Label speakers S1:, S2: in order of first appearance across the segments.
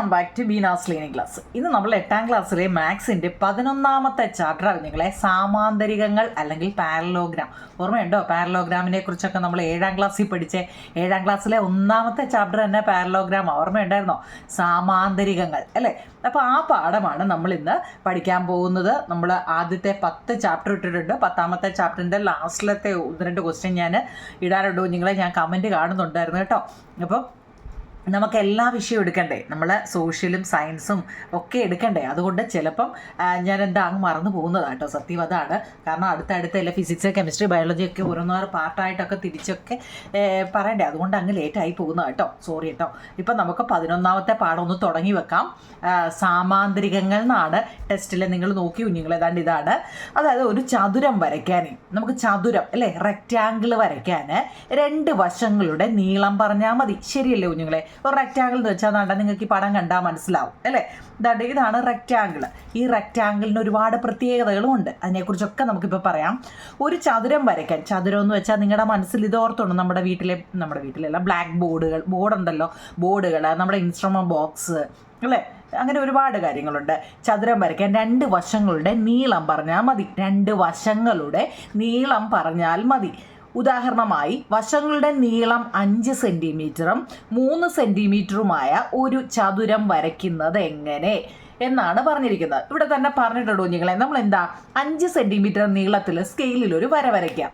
S1: Welcome back to Beena's learning class. ഇന്ന് നമ്മൾ 8ാം ക്ലാസ്സിലെ മാത്സിൻ്റെ 11ാമത്തെ ചാപ്റ്റർ നിങ്ങളെ സാമാന്തരികങ്ങൾ അല്ലെങ്കിൽ പാരലോഗ്രാം. ഓർമ്മയുണ്ടോ? പാരലോഗ്രാമിനെ കുറിച്ചൊക്കെ നമ്മൾ 7ാം ക്ലാസ്സിൽ പഠിച്ചേ. 7ാം ക്ലാസ്സിലെ 1ാമത്തെ ചാപ്റ്റർ തന്നെ പാരലോഗ്രാം. ഓർമ്മയുണ്ടായിരുന്നോ? സാമാന്തരികങ്ങൾ അല്ലേ? അപ്പോൾ ആ പാഠമാണ് നമ്മൾ ഇന്ന് പഠിക്കാൻ പോകുന്നത്. നമ്മൾ ആദ്യത്തെ 10 ചാപ്റ്റർ ഇട്ടിട്ടുണ്ട്. 10ാമത്തെ ചാപ്റ്ററിൻ്റെ ലാസ്റ്റിലത്തെ 1-2 ക്വസ്റ്റ്യൻ ഞാൻ ഇടാറുണ്ടോ നിങ്ങളെ ഞാൻ കമൻറ്റ് കാണുന്നുണ്ടായിരുന്നു കേട്ടോ. അപ്പം നമുക്ക് എല്ലാ വിഷയവും എടുക്കണ്ടേ, നമ്മൾ സോഷ്യലും സയൻസും ഒക്കെ എടുക്കണ്ടേ. അതുകൊണ്ട് ചിലപ്പം ഞാൻ അങ്ങ് മറന്നു പോകുന്നതാണ് കേട്ടോ. സത്യം അതാണ്. കാരണം അടുത്തല്ല ഫിസിക്സ്, കെമിസ്ട്രി, ബയോളജി ഒക്കെ ഓരോന്നോരോ പാർട്ടായിട്ടൊക്കെ തിരിച്ചൊക്കെ പറയണ്ടേ. അതുകൊണ്ട് അങ്ങ് ലേറ്റായി പോകുന്നത് കേട്ടോ. സോറി കേട്ടോ. ഇപ്പം നമുക്ക് 11ാമത്തെ പാഠം ഒന്ന് തുടങ്ങി വെക്കാം. സാമാന്തരികങ്ങൾ എന്നാണ് ടെസ്റ്റിൽ നിങ്ങൾ നോക്കി കുഞ്ഞുങ്ങൾ. ഏതാണ്ട് ഇതാണ്. അതായത് ഒരു ചതുരം വരയ്ക്കാൻ നമുക്ക് ചതുരം അല്ലേ, റെക്റ്റാങ്കിൾ വരയ്ക്കാൻ 2 വശങ്ങളുടെ നീളം പറഞ്ഞാൽ മതി. ശരിയല്ലേ കുഞ്ഞുങ്ങളെ? ഒരു റെക്റ്റാങ്കിൾ എന്ന് വെച്ചാൽ നാണ്ട നിങ്ങൾക്ക് ഈ പടം കണ്ടാൽ മനസ്സിലാവും അല്ലേ. ഇതാണ് റെക്റ്റാങ്കിൾ. ഈ റെക്റ്റാങ്കിളിന് ഒരുപാട് പ്രത്യേകതകളും ഉണ്ട്. അതിനെക്കുറിച്ചൊക്കെ നമുക്കിപ്പോൾ പറയാം. ഒരു ചതുരം വരയ്ക്കാൻ, ചതുരം എന്ന് വെച്ചാൽ നിങ്ങളുടെ മനസ്സിൽ ഇത് ഓർത്തുണ്ട്. നമ്മുടെ വീട്ടിലെല്ലാം ബ്ലാക്ക് ബോർഡുണ്ടല്ലോ, ബോർഡുകൾ, നമ്മുടെ ഇൻസ്ട്രുമെൻറ്റ് ബോക്സ് അല്ലേ, അങ്ങനെ ഒരുപാട് കാര്യങ്ങളുണ്ട്. ചതുരം വരയ്ക്കാൻ 2 വശങ്ങളുടെ നീളം പറഞ്ഞാൽ മതി. 2 വശങ്ങളുടെ നീളം പറഞ്ഞാൽ മതി. ഉദാഹരണമായി വശങ്ങളുടെ നീളം 5 സെൻറ്റിമീറ്ററും 3 സെൻറ്റിമീറ്ററുമായ ഒരു ചതുരം വരയ്ക്കുന്നത് എങ്ങനെ എന്നാണ് പറഞ്ഞിരിക്കുന്നത്. ഇവിടെ തന്നെ പറഞ്ഞിട്ടുണ്ടോ നിങ്ങളെ? നമ്മൾ 5 സെൻറ്റിമീറ്റർ നീളത്തിൽ സ്കെയിലിൽ ഒരു വര വരയ്ക്കാം.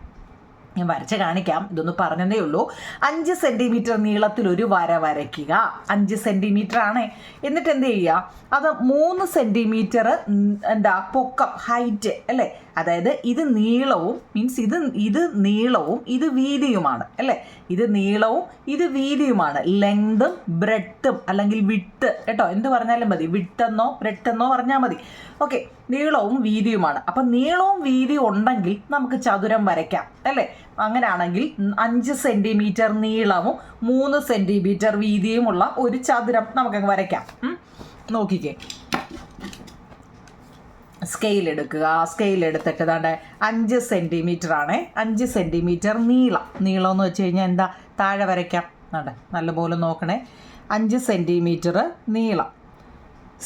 S1: ഞാൻ വരച്ച് കാണിക്കാം, ഇതൊന്ന് പറഞ്ഞതേ ഉള്ളൂ. 5 സെൻറ്റിമീറ്റർ നീളത്തിൽ ഒരു വര വരയ്ക്കുക. 5 സെൻറ്റിമീറ്റർ ആണ്. എന്നിട്ട് എന്ത് ചെയ്യുക? അത് 3 സെൻറ്റിമീറ്റർ പൊക്കം, ഹൈറ്റ് അല്ലേ. അതായത് ഇത് നീളവും മീൻസ് ഇത് നീളവും ഇത് വീതിയുമാണ് അല്ലേ. ഇത് നീളവും ഇത് വീതിയുമാണ്. ലെങ്തും ബ്രെഡ്ത്തും അല്ലെങ്കിൽ വിഡ്ത്ത് കേട്ടോ, എന്ത് പറഞ്ഞാലും മതി. വിഡ്ത്തെന്നോ ബ്രെഡ്ത്തെന്നോ പറഞ്ഞാൽ മതി. ഓക്കെ, നീളവും വീതിയുമാണ്. അപ്പം നീളവും വീതിയും ഉണ്ടെങ്കിൽ നമുക്ക് ചതുരം വരയ്ക്കാം അല്ലേ. അങ്ങനെയാണെങ്കിൽ 5 സെൻറ്റിമീറ്റർ നീളവും 3 സെൻറ്റിമീറ്റർ വീതിയുമുള്ള ഒരു ചതുരം നമുക്കങ്ങ് വരയ്ക്കാം. നോക്കിക്കേ, സ്കെയിൽ എടുക്കുക. സ്കെയിൽ എടുത്തിട്ട് 5 സെൻറ്റിമീറ്റർ ആണ്. 5 സെൻറ്റിമീറ്റർ നീളം എന്ന് വെച്ച് കഴിഞ്ഞാൽ താഴെ വരയ്ക്കാം. നല്ലപോലെ നോക്കണേ. 5 സെൻറ്റിമീറ്റർ നീളം.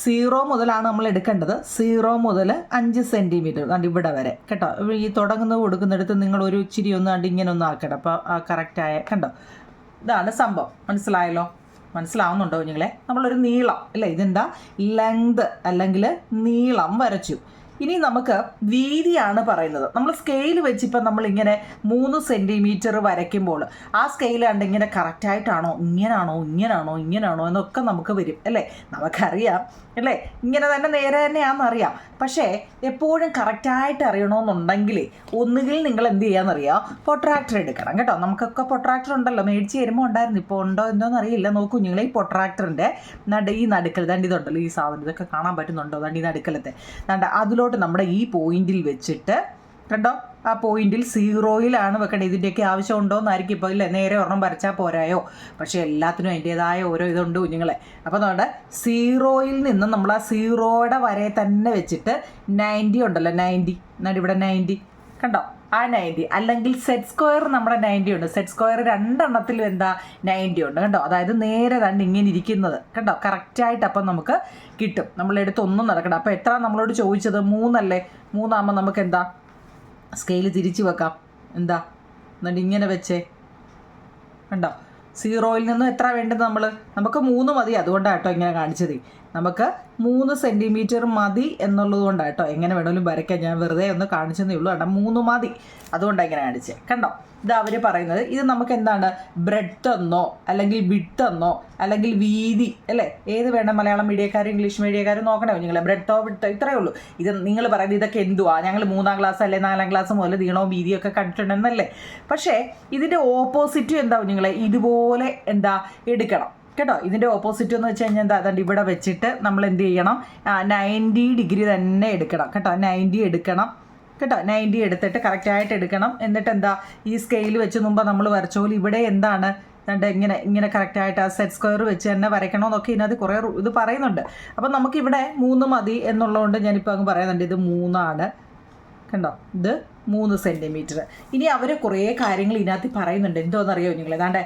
S1: 0 മുതലാണ് നമ്മൾ എടുക്കേണ്ടത്. 0 മുതൽ 5 സെൻറ്റിമീറ്റർ ഇവിടെ വരെ കേട്ടോ. ഈ കൊടുക്കുന്നിടത്ത് നിങ്ങൾ ഒരു ഇച്ചിരി ഇങ്ങനെ ഒന്ന് ആക്കണം. അപ്പോൾ കറക്റ്റായ കണ്ടോ, ഇതാണ് സംഭവം. മനസ്സിലാവുന്നുണ്ടോ നിങ്ങളെ? നമ്മളൊരു നീളം അല്ലേ, ലെങ്ത് അല്ലെങ്കിൽ നീളം വരച്ചു. ഇനി നമുക്ക് വീതിയാണ് പറയുന്നത്. നമ്മൾ സ്കെയിൽ വെച്ചിപ്പോൾ നമ്മളിങ്ങനെ 3 സെൻറ്റിമീറ്റർ വരയ്ക്കുമ്പോൾ ആ സ്കെയിൽ ഇങ്ങനെ കറക്റ്റായിട്ടാണോ, ഇങ്ങനാണോ എന്നൊക്കെ നമുക്ക് വരും അല്ലേ. നമുക്കറിയാം അല്ലേ, ഇങ്ങനെ തന്നെ നേരെ തന്നെയാണെന്നറിയാം. പക്ഷേ എപ്പോഴും കറക്റ്റായിട്ട് അറിയണമെന്നുണ്ടെങ്കിൽ ഒന്നുകിൽ നിങ്ങൾ എന്ത് ചെയ്യാമെന്നറിയാം, പൊട്രാക്ടർ എടുക്കണം കേട്ടോ. നമുക്കൊക്കെ പൊട്രാക്ടർ ഉണ്ടല്ലോ, മേടിച്ച് തരുമ്പോൾ ഉണ്ടായിരുന്നു. ഇപ്പോൾ ഉണ്ടോ എന്തോന്ന് അറിയില്ല. നോക്കൂ നിങ്ങൾ, ഈ പൊട്രാക്ടറിൻ്റെ ഈ നടുക്കൽ ഇതുണ്ടല്ലോ, ഈ സാധനം ഇതൊക്കെ കാണാൻ പറ്റുന്നുണ്ടോ? ഈ നടുക്കലത്തെ അതിലോട്ട് നമ്മുടെ ഈ പോയിന്റിൽ വെച്ചിട്ട് കണ്ടോ, ആ പോയിന്റിൽ 0യിലാണ് വെക്കേണ്ടത്. ഇതിൻ്റെയൊക്കെ ആവശ്യമുണ്ടോയെന്നായിരിക്കും ഇപ്പോൾ. ഇല്ല, നേരെ ഒരെണ്ണം വരച്ചാൽ പോരായോ? പക്ഷേ എല്ലാത്തിനും അതിൻ്റേതായ ഓരോ ഇതുണ്ട് കുഞ്ഞുങ്ങളെ. അപ്പോൾ നമ്മുടെ 0യിൽ നിന്ന് നമ്മൾ ആ 0യുടെ വരെ തന്നെ വെച്ചിട്ട് 90 ഉണ്ടല്ലോ, 90 ഇവിടെ 90 കണ്ടോ, ആ 90 അല്ലെങ്കിൽ സെറ്റ് സ്ക്വയർ നമ്മുടെ 90 ഉണ്ട്. സെറ്റ് സ്ക്വയർ 2 എണ്ണത്തിലും 90 ഉണ്ട് കണ്ടോ. അതായത് നേരെ ഇങ്ങനെ ഇരിക്കുന്നത് കണ്ടോ, കറക്റ്റായിട്ട് അപ്പം നമുക്ക് കിട്ടും. നമ്മളെടുത്ത് ഒന്നും നടക്കണം. അപ്പോൾ എത്ര നമ്മളോട് ചോദിച്ചത്? 3 അല്ലേ. 3 ആകുമ്പോൾ നമുക്ക് സ്കെയിൽ തിരിച്ച് വെക്കാം. എന്നിട്ട് ഇങ്ങനെ വെച്ചേ കണ്ടോ. 0യിൽ നിന്നും എത്ര വേണ്ടത്? നമുക്ക് 3 മതി. അതുകൊണ്ടാണ് കേട്ടോ ഇങ്ങനെ കാണിച്ചത്. നമുക്ക് 3 സെൻറ്റിമീറ്റർ മതി എന്നുള്ളത് കൊണ്ടാണ് കേട്ടോ. എങ്ങനെ വേണമെങ്കിലും വരയ്ക്കാം. ഞാൻ വെറുതെ ഒന്ന് കാണിച്ചതേ ഉള്ളൂ. 3 മതി, അതുകൊണ്ടാണ് ഇങ്ങനെ കാണിച്ചത് കണ്ടോ. ഇത് അവർ പറയുന്നത്. ഇത് നമുക്ക് ബ്രെഡ്ത്ത് എന്നോ അല്ലെങ്കിൽ വിഡ്ത്ത് എന്നോ അല്ലെങ്കിൽ വീതി അല്ലേ, ഏത് വേണം? മലയാളം മീഡിയക്കാരും ഇംഗ്ലീഷ് മീഡിയക്കാരും നോക്കണേ നിങ്ങൾ. ബ്രെഡ്ത്തോ വിഡ്ത്തോ ഇത്രയേ ഉള്ളൂ. ഇത് നിങ്ങൾ പറയുന്നത് ഇതൊക്കെ എന്തുവാ? ഞങ്ങൾ 3ാം ക്ലാസ് അല്ലെ 4ാം ക്ലാസ് മുതൽ നീളവും വീതിയൊക്കെ കണ്ടിട്ടുണ്ടെന്നല്ലേ. പക്ഷേ ഇതിൻ്റെ ഓപ്പോസിറ്റും നിങ്ങളെ ഇതുപോലെ എടുക്കണം കേട്ടോ. ഇതിൻ്റെ ഓപ്പോസിറ്റ് എന്ന് വെച്ച് കഴിഞ്ഞാൽ ഇവിടെ വെച്ചിട്ട് നമ്മൾ എന്ത് ചെയ്യണം? 90 ഡിഗ്രി തന്നെ എടുക്കണം കേട്ടോ. 90 എടുക്കണം കേട്ടോ. 90 എടുത്തിട്ട് കറക്റ്റായിട്ട് എടുക്കണം. എന്നിട്ട് ഈ സ്കെയിൽ വെച്ച് മുമ്പ് നമ്മൾ വരച്ച പോലെ ഇവിടെ ഇങ്ങനെ കറക്റ്റായിട്ട് ആ സെറ്റ് സ്ക്വയർ വെച്ച് തന്നെ വരയ്ക്കണമെന്നൊക്കെ ഇതിനകത്ത് കുറേ ഇത് പറയുന്നുണ്ട്. അപ്പം നമുക്കിവിടെ 3 മതി എന്നുള്ളതുകൊണ്ട് ഞാനിപ്പോൾ അങ്ങ് പറയുന്നുണ്ട്. ഇത് 3 കണ്ടോ, ഇത് 3 സെൻറ്റിമീറ്റർ. ഇനി അവർ കുറേ കാര്യങ്ങൾ ഇതിനകത്ത് പറയുന്നുണ്ട്. എന്തോന്നറിയോ നിങ്ങൾ?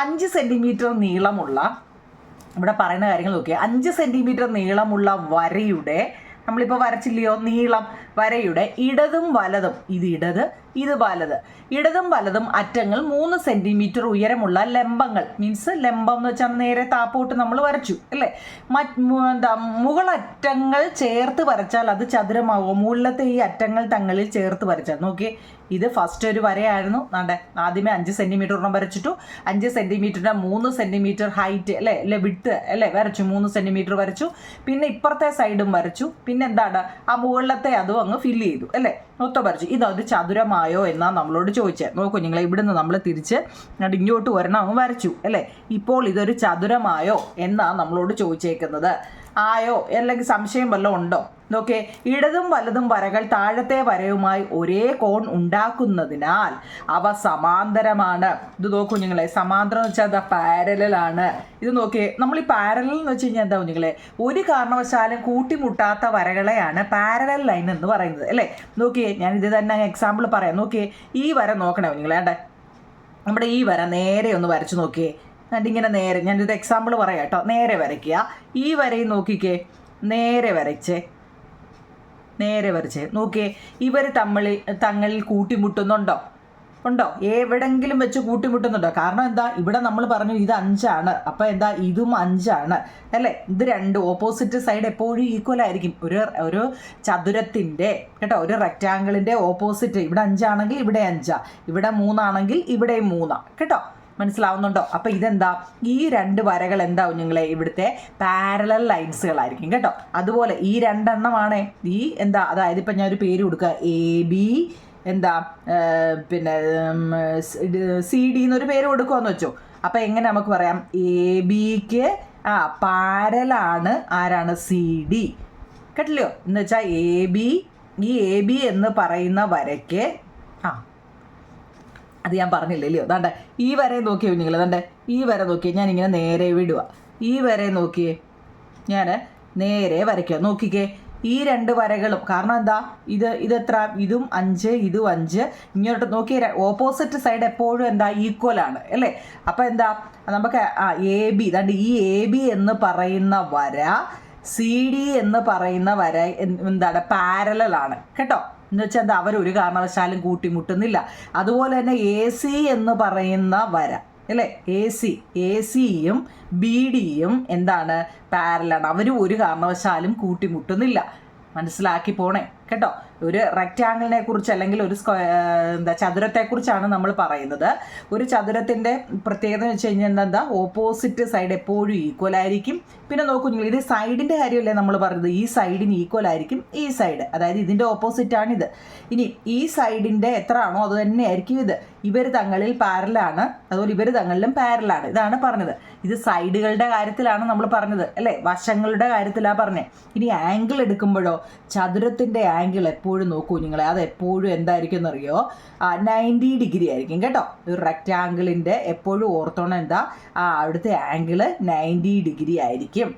S1: 5 സെൻറ്റിമീറ്റർ നീളമുള്ള ഇവിടെ പറയുന്ന കാര്യങ്ങൾ നോക്കിയേ. 5 സെൻറ്റിമീറ്റർ നീളമുള്ള വരയുടെ, നമ്മളിപ്പോൾ വരച്ചില്ലയോ നീളം, വരയുടെ ഇടതും വലതും, ഇത് ഇടത് ഇത് വലത്, ഇടതും വലതും അറ്റങ്ങൾ 3 സെൻറ്റിമീറ്റർ ഉയരമുള്ള ലംബങ്ങൾ, മീൻസ് ലംബം എന്ന് വെച്ചാൽ നേരെ താപ്പോട്ട് നമ്മൾ വരച്ചു അല്ലേ. മുകളറ്റങ്ങൾ ചേർത്ത് വരച്ചാൽ അത് ചതുരമാകുമോ? മുകളിലത്തെ ഈ അറ്റങ്ങൾ തങ്ങളിൽ ചേർത്ത് വരച്ചാൽ നോക്കിയേ, ഇത് ഫസ്റ്റ് ഒരു വരയായിരുന്നു. നാണ്ടെ ആദ്യമേ 5 സെൻറ്റിമീറ്റർ ഒരെണ്ണം വരച്ചിട്ടു, 5 സെൻറ്റിമീറ്ററിൻ്റെ 3 സെൻറ്റിമീറ്റർ ഹൈറ്റ് അല്ലേ വിട്ട് അല്ലേ വരച്ചു, 3 സെൻറ്റിമീറ്റർ വരച്ചു. പിന്നെ ഇപ്പുറത്തെ സൈഡും വരച്ചു. പിന്നെ എന്താണ് ആ മുകളിലത്തെ അതും അങ്ങ് ഫില്ല് ചെയ്തു അല്ലേ, മൊത്തം വരച്ചു. ഇതൊരു ചതുരമായോ എന്നാണ് നമ്മളോട് ചോദിച്ചത്. നോക്കൂ നിങ്ങളെ, ഇവിടുന്ന് നമ്മൾ തിരിച്ച് ഇങ്ങോട്ട് ഒരെണ്ണം അങ്ങ് വരച്ചു അല്ലേ. ഇപ്പോൾ ഇതൊരു ചതുരമായോ എന്നാണ് നമ്മളോട് ചോദിച്ചേക്കുന്നത്. ആയോ അല്ലെങ്കിൽ സംശയം വല്ലതും ഉണ്ടോ? നോക്കേ, ഇടതും വലതും വരകൾ താഴത്തെ വരയുമായി ഒരേ കോൺ ഉണ്ടാക്കുന്നതിനാൽ അവ സമാന്തരമാണ്. ഇത് നോക്കൂ കുഞ്ഞുങ്ങളെ, സമാന്തരം എന്ന് വെച്ചാൽ അത് പാരലലാണ്. ഇത് നോക്കിയേ, നമ്മൾ ഈ പാരലൽ എന്ന് വെച്ച് കഴിഞ്ഞാൽ എന്താ കുഞ്ഞുങ്ങളെ, ഒരു കാരണവശാലും കൂട്ടിമുട്ടാത്ത വരകളെയാണ് പാരലൽ ലൈൻ എന്ന് പറയുന്നത് അല്ലേ. നോക്കിയേ, ഞാൻ ഇത് തന്നെ എക്സാമ്പിൾ പറയാം. നോക്കിയേ, ഈ വര നോക്കണേ കുഞ്ഞുങ്ങളെ, ഏണ്ടേ നമ്മുടെ ഈ വര നേരെ ഒന്ന് വരച്ച് നോക്കിയേ, ഇങ്ങനെ നേരെ, ഞാനൊരു എക്സാമ്പിൾ പറയാം കേട്ടോ. നേരെ വരയ്ക്കുക, ഈ വരയും നോക്കിക്കേ, നേരെ വരച്ചേ, നേരെ വരച്ചേ. നോക്കിയേ, ഇവർ തങ്ങളിൽ കൂട്ടിമുട്ടുന്നുണ്ടോ? ഉണ്ടോ? എവിടെങ്കിലും വെച്ച് കൂട്ടിമുട്ടുന്നുണ്ടോ? കാരണം എന്താ, ഇവിടെ നമ്മൾ പറഞ്ഞു ഇത് 5 ആണ്, അപ്പം എന്താ ഇതും 5 ആണ് അല്ലേ. ഇത് രണ്ട് ഓപ്പോസിറ്റ് സൈഡ് എപ്പോഴും ഈക്വൽ ആയിരിക്കും. ഒരു ചതുരത്തിൻ്റെ കേട്ടോ, ഒരു റെക്റ്റാങ്കിളിൻ്റെ ഓപ്പോസിറ്റ് ഇവിടെ 5 ആണെങ്കിൽ ഇവിടെ 5, ഇവിടെ 3 ആണെങ്കിൽ ഇവിടെയും 3 കേട്ടോ. മനസ്സിലാവുന്നുണ്ടോ? അപ്പം ഇതെന്താ, ഈ 2 വരകൾ എന്താ കുഞ്ഞുങ്ങളെ, ഇവിടുത്തെ പാരലൽ ലൈൻസുകളായിരിക്കും കേട്ടോ. അതുപോലെ ഈ 2 എണ്ണമാണ് ഈ എന്താ, അതായത് ഇപ്പം ഞാനൊരു പേര് കൊടുക്കുക, AB എന്താ പിന്നെ CD എന്നൊരു പേര് കൊടുക്കുമെന്ന് വെച്ചോ. അപ്പം എങ്ങനെ നമുക്ക് പറയാം, ABക്ക് പാരലാണ് ആരാണ്, CD കേട്ടില്ലയോ. എന്ന് വെച്ചാൽ ഈ AB എന്ന് പറയുന്ന വരയ്ക്ക് അത് ഞാൻ പറഞ്ഞില്ലല്ലോ. അതാണ്ട് ഈ വരയെ നോക്കിയോ നിങ്ങൾ, അതാണ്ട് ഈ വര നോക്കിയേ, ഞാനിങ്ങനെ നേരെ വിടുക, ഈ വരയെ നോക്കിയേ, ഞാൻ നേരെ വരയ്ക്കുക. നോക്കിക്കേ, ഈ 2 വരകളും, കാരണം എന്താ, ഇതെത്ര, ഇതും 5 ഇതും 5, ഇങ്ങോട്ട് നോക്കിയേ, ഓപ്പോസിറ്റ് സൈഡ് എപ്പോഴും എന്താ ഈക്വലാണ് അല്ലേ. അപ്പം എന്താ നമുക്ക് AB, അതാണ്ട് ഈ AB എന്ന് പറയുന്ന വര CD എന്ന് പറയുന്ന വര എന്താണ്, പാരലലാണ് കേട്ടോ. എന്ന് വെച്ചാൽ എന്താ, അവരൊരു കാരണവശാലും കൂട്ടിമുട്ടുന്നില്ല. അതുപോലെ തന്നെ AC എന്ന് പറയുന്ന വര അല്ലേ, ACയും BDയും എന്താണ്, പാരലാണ്. അവരും ഒരു കാരണവശാലും കൂട്ടിമുട്ടുന്നില്ല. മനസ്സിലാക്കി പോണേ കേട്ടോ. ഒരു റെക്റ്റാങ്കിളിനെ കുറിച്ച് അല്ലെങ്കിൽ ഒരു ചതുരത്തെക്കുറിച്ചാണ് നമ്മൾ പറയുന്നത്. ഒരു ചതുരത്തിൻ്റെ പ്രത്യേകത എന്ന് വെച്ച് കഴിഞ്ഞാൽ എന്താ, ഓപ്പോസിറ്റ് സൈഡ് എപ്പോഴും ഈക്വൽ ആയിരിക്കും. പിന്നെ നോക്കൂ നിങ്ങൾ, ഇത് സൈഡിൻ്റെ കാര്യമല്ലേ നമ്മൾ പറഞ്ഞത്, ഈ സൈഡിന് ഈക്വൽ ആയിരിക്കും ഈ സൈഡ്, അതായത് ഇതിൻ്റെ ഓപ്പോസിറ്റാണിത്. ഇനി ഈ സൈഡിൻ്റെ എത്ര ആണോ അത് തന്നെയായിരിക്കും ഇത്. ഇവർ തങ്ങളിൽ പാരലാണ്, അതുപോലെ ഇവർ തങ്ങളിലും പാരലാണ്. ഇതാണ് പറഞ്ഞത്. ഇത് സൈഡുകളുടെ കാര്യത്തിലാണ് നമ്മൾ പറഞ്ഞത് അല്ലേ, വശങ്ങളുടെ കാര്യത്തിലാണ് പറഞ്ഞത്. ഇനി ആംഗിൾ എടുക്കുമ്പോഴോ, ചതുരത്തിൻ്റെ ആംഗിൾ എപ്പോഴും നോക്കൂ നിങ്ങളെ, അത് എപ്പോഴും എന്തായിരിക്കും എന്നറിയോ, 90 ഡിഗ്രി ആയിരിക്കും കേട്ടോ. ഒരു റെക്റ്റാങ്കിളിൻ്റെ എപ്പോഴും ഓർത്തോണം എന്താ, അവിടുത്തെ ആംഗിള് 90 ഡിഗ്രി ആയിരിക്കും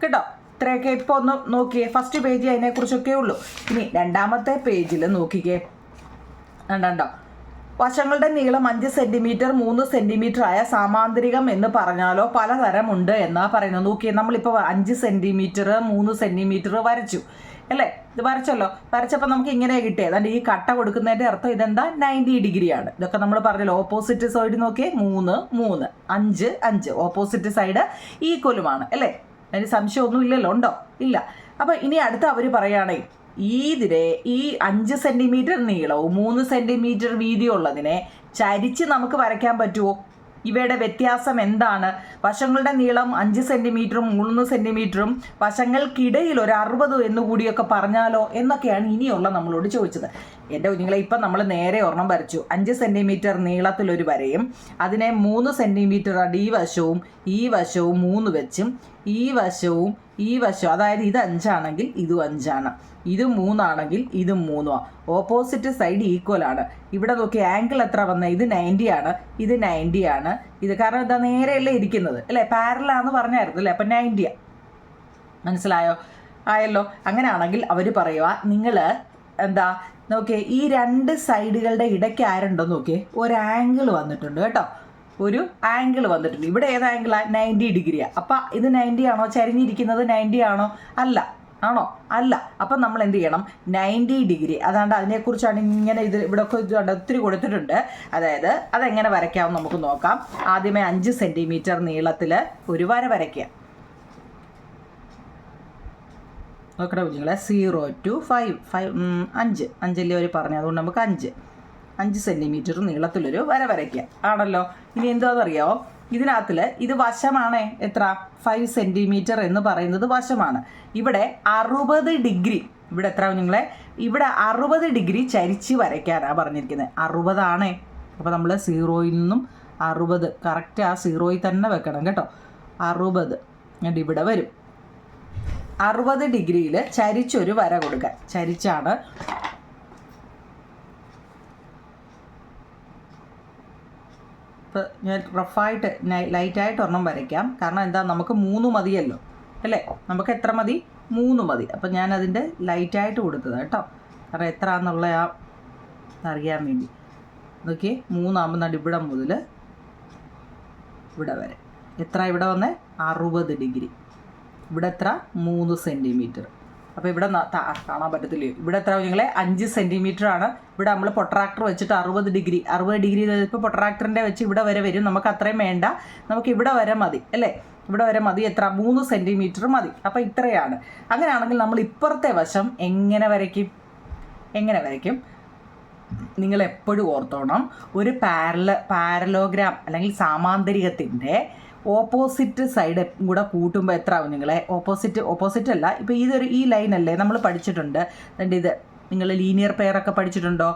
S1: കേട്ടോ. ഇത്രയൊക്കെ ഇപ്പോൾ ഒന്ന് നോക്കിയേ. ഫസ്റ്റ് പേജ് അതിനെക്കുറിച്ചൊക്കെ ഉള്ളൂ. ഇനി രണ്ടാമത്തെ പേജിൽ നോക്കിക്കേ, കണ്ടോ, വശങ്ങളുടെ നീളം 5 സെൻറ്റിമീറ്റർ 3 സെൻറ്റിമീറ്റർ ആയ സാമാന്തരികം എന്ന് പറഞ്ഞാലോ പലതരമുണ്ട് എന്നാ പറയുന്നത്. നോക്കിയേ, നമ്മളിപ്പോൾ 5 സെൻറ്റിമീറ്റർ 3 സെൻറ്റിമീറ്റർ വരച്ചു അല്ലേ, ഇത് വരച്ചല്ലോ. വരച്ചപ്പോൾ നമുക്ക് ഇങ്ങനെ കിട്ടിയത്, അതുകൊണ്ട് ഈ കട്ട കൊടുക്കുന്നതിൻ്റെ അർത്ഥം ഇതെന്താ, 90 ഡിഗ്രിയാണ്. ഇതൊക്കെ നമ്മൾ പറഞ്ഞല്ലോ. ഓപ്പോസിറ്റ് സൈഡ് നോക്കിയേ, 3 3 5 5, ഓപ്പോസിറ്റ് സൈഡ് ഈക്വലുമാണ് അല്ലേ. അതിന് സംശയമൊന്നും ഇല്ലല്ലോ, ഉണ്ടോ? ഇല്ല. അപ്പോൾ ഇനി അടുത്ത് അവർ പറയുകയാണെങ്കിൽ ഇതിനെ ഈ 5 സെൻറ്റിമീറ്റർ നീളവും 3 സെൻറ്റിമീറ്റർ വീതിയുള്ളതിനെ ചരിച്ച് നമുക്ക് വരയ്ക്കാൻ പറ്റുമോ? ഇവയുടെ വ്യത്യാസം എന്താണ്? വശങ്ങളുടെ നീളം 5 സെൻറ്റിമീറ്ററും 3 സെൻറ്റിമീറ്ററും വശങ്ങൾക്കിടയിൽ ഒരു 60 എന്നുകൂടിയൊക്കെ പറഞ്ഞാലോ എന്നൊക്കെയാണ് ഇനിയുള്ള നമ്മളോട് ചോദിച്ചത്. എൻ്റെ കുഞ്ഞുങ്ങളെ, ഇപ്പം നമ്മൾ നേരെ ഒരെണ്ണം വരച്ചു. 5 സെൻറ്റിമീറ്റർ നീളത്തിലൊരു വരയും അതിനെ 3 സെൻറ്റിമീറ്റർ അടിവശവും ഈ വശവും 3 വെച്ചും ഈ വശവും ഈ വശവും, അതായത് ഇത് 5 ആണെങ്കിൽ ഇതും 5 ആണ്, ഇത് 3 ആണെങ്കിൽ ഇതും 3 ആണ്. ഓപ്പോസിറ്റ് സൈഡ് ഈക്വൽ ആണ്. ഇവിടെ നോക്കി ആംഗിൾ എത്ര വന്നത്, ഇത് 90 ആണ്, ഇത് 90 ആണ്. ഇത് കാരണം എന്താ, നേരെയല്ലേ ഇരിക്കുന്നത് അല്ലേ, പാരലാന്ന് പറഞ്ഞായിരുന്നു അല്ലേ, അപ്പം 90. മനസ്സിലായോ? ആയല്ലോ. അങ്ങനെയാണെങ്കിൽ അവർ പറയുക, നിങ്ങൾ എന്താ നോക്കിയേ, ഈ 2 സൈഡുകളുടെ ഇടയ്ക്ക് ആരുണ്ടോ നോക്കിയേ, ഒരു ആംഗിൾ വന്നിട്ടുണ്ട് കേട്ടോ. ഒരു ആംഗിൾ വന്നിട്ടുണ്ട്. ഇവിടെ ഏത് ആംഗിളാണ്? 90 ഡിഗ്രിയാണ്. അപ്പം ഇത് 90 ആണോ? ചരിഞ്ഞിരിക്കുന്നത് 90 ആണോ? അല്ല. ആണോ? അല്ല. അപ്പം നമ്മൾ എന്ത് ചെയ്യണം? 90 ഡിഗ്രി. അതാണ്ട് അതിനെക്കുറിച്ചാണ് ഇങ്ങനെ ഇത് ഇവിടെ ഒക്കെ ഒത്തിരി കൊടുത്തിട്ടുണ്ട്. അതായത് അതെങ്ങനെ വരയ്ക്കാമെന്ന് നമുക്ക് നോക്കാം. ആദ്യമേ 5 സെൻറ്റിമീറ്റർ നീളത്തിൽ ഒരു വര വരയ്ക്കുക. നോക്കട്ടെ കുഞ്ഞുങ്ങളെ, 0 to 5 5 അവർ പറഞ്ഞു, അതുകൊണ്ട് നമുക്ക് 5 സെൻറ്റിമീറ്റർ നീളത്തിലൊരു വര വരയ്ക്കുക ആണല്ലോ. ഇനി എന്താണെന്നറിയാമോ? ഇതിനകത്തിൽ ഇത് വശമാണ്. എത്ര? 5 സെൻറ്റിമീറ്റർ എന്ന് പറയുന്നത് വശമാണ്. ഇവിടെ 60 ഡിഗ്രി, ഇവിടെ എത്ര കുഞ്ഞുങ്ങളെ? ഇവിടെ 60 ഡിഗ്രി ചരിച്ച് വരയ്ക്കാനാണ് പറഞ്ഞിരിക്കുന്നത്. 60 ആണേ. അപ്പോൾ നമ്മൾ 0യിൽ നിന്നും 60 കറക്റ്റ് ആ 0യിൽ തന്നെ വെക്കണം കേട്ടോ. 60 എന്നിട്ട് ഇവിടെ വരും. 60 ഡിഗ്രിയിൽ ചരിച്ചൊരു വര കൊടുക്കാൻ. ചരിച്ചാണ് ഇപ്പോൾ ഞാൻ റഫായിട്ട് ലൈറ്റായിട്ട് ഒരെണ്ണം വരയ്ക്കാം. കാരണം എന്താ, നമുക്ക് 3 മതിയല്ലോ അല്ലേ? നമുക്ക് എത്ര മതി? 3 മതി. അപ്പം ഞാൻ അതിൻ്റെ ലൈറ്റായിട്ട് കൊടുത്തത് കേട്ടോ. കാരണം എത്ര എന്നുള്ള അറിയാൻ വേണ്ടി. നോക്കിയേ, 3 ആകുമ്പോൾ ഇവിടെ മുതൽ ഇവിടെ വരെ എത്ര ഇവിടെ വന്നേ? 60 ഡിഗ്രി. ഇവിടെ എത്ര? 3 സെൻറ്റിമീറ്റർ. അപ്പോൾ ഇവിടെ കാണാൻ പറ്റത്തില്ലയോ? ഇവിടെ എത്ര നിങ്ങളെ? 5 സെൻറ്റിമീറ്റർ ആണ്. ഇവിടെ നമ്മൾ പൊട്രാക്ടർ വെച്ചിട്ട് 60 ഡിഗ്രി ഇപ്പോൾ പൊട്രാക്ടറിൻ്റെ വെച്ച് ഇവിടെ വരെ വരും. നമുക്ക് അത്രയും വേണ്ട, നമുക്ക് ഇവിടെ വരെ മതി അല്ലേ? ഇവിടെ വരെ മതി. എത്ര? 3 സെൻറ്റിമീറ്റർ മതി. അപ്പോൾ ഇത്രയാണ്. അങ്ങനെയാണെങ്കിൽ നമ്മൾ ഇപ്പുറത്തെ വശം എങ്ങനെ വരയ്ക്കും? നിങ്ങൾ എപ്പോഴും ഓർത്തോണം, ഒരു പാരലോഗ്രാം അല്ലെങ്കിൽ സാമാന്തരികത്തിൻ്റെ ഓപ്പോസിറ്റ് സൈഡ് കൂടെ കൂട്ടുമ്പോൾ എത്ര ആവും നിങ്ങളെ? ഓപ്പോസിറ്റ് അല്ല, ഇപ്പോൾ ഈ ലൈനല്ലേ നമ്മൾ പഠിച്ചിട്ടുണ്ട്. ഇത് നിങ്ങൾ ലീനിയർ പെയറൊക്കെ പഠിച്ചിട്ടുണ്ടോ?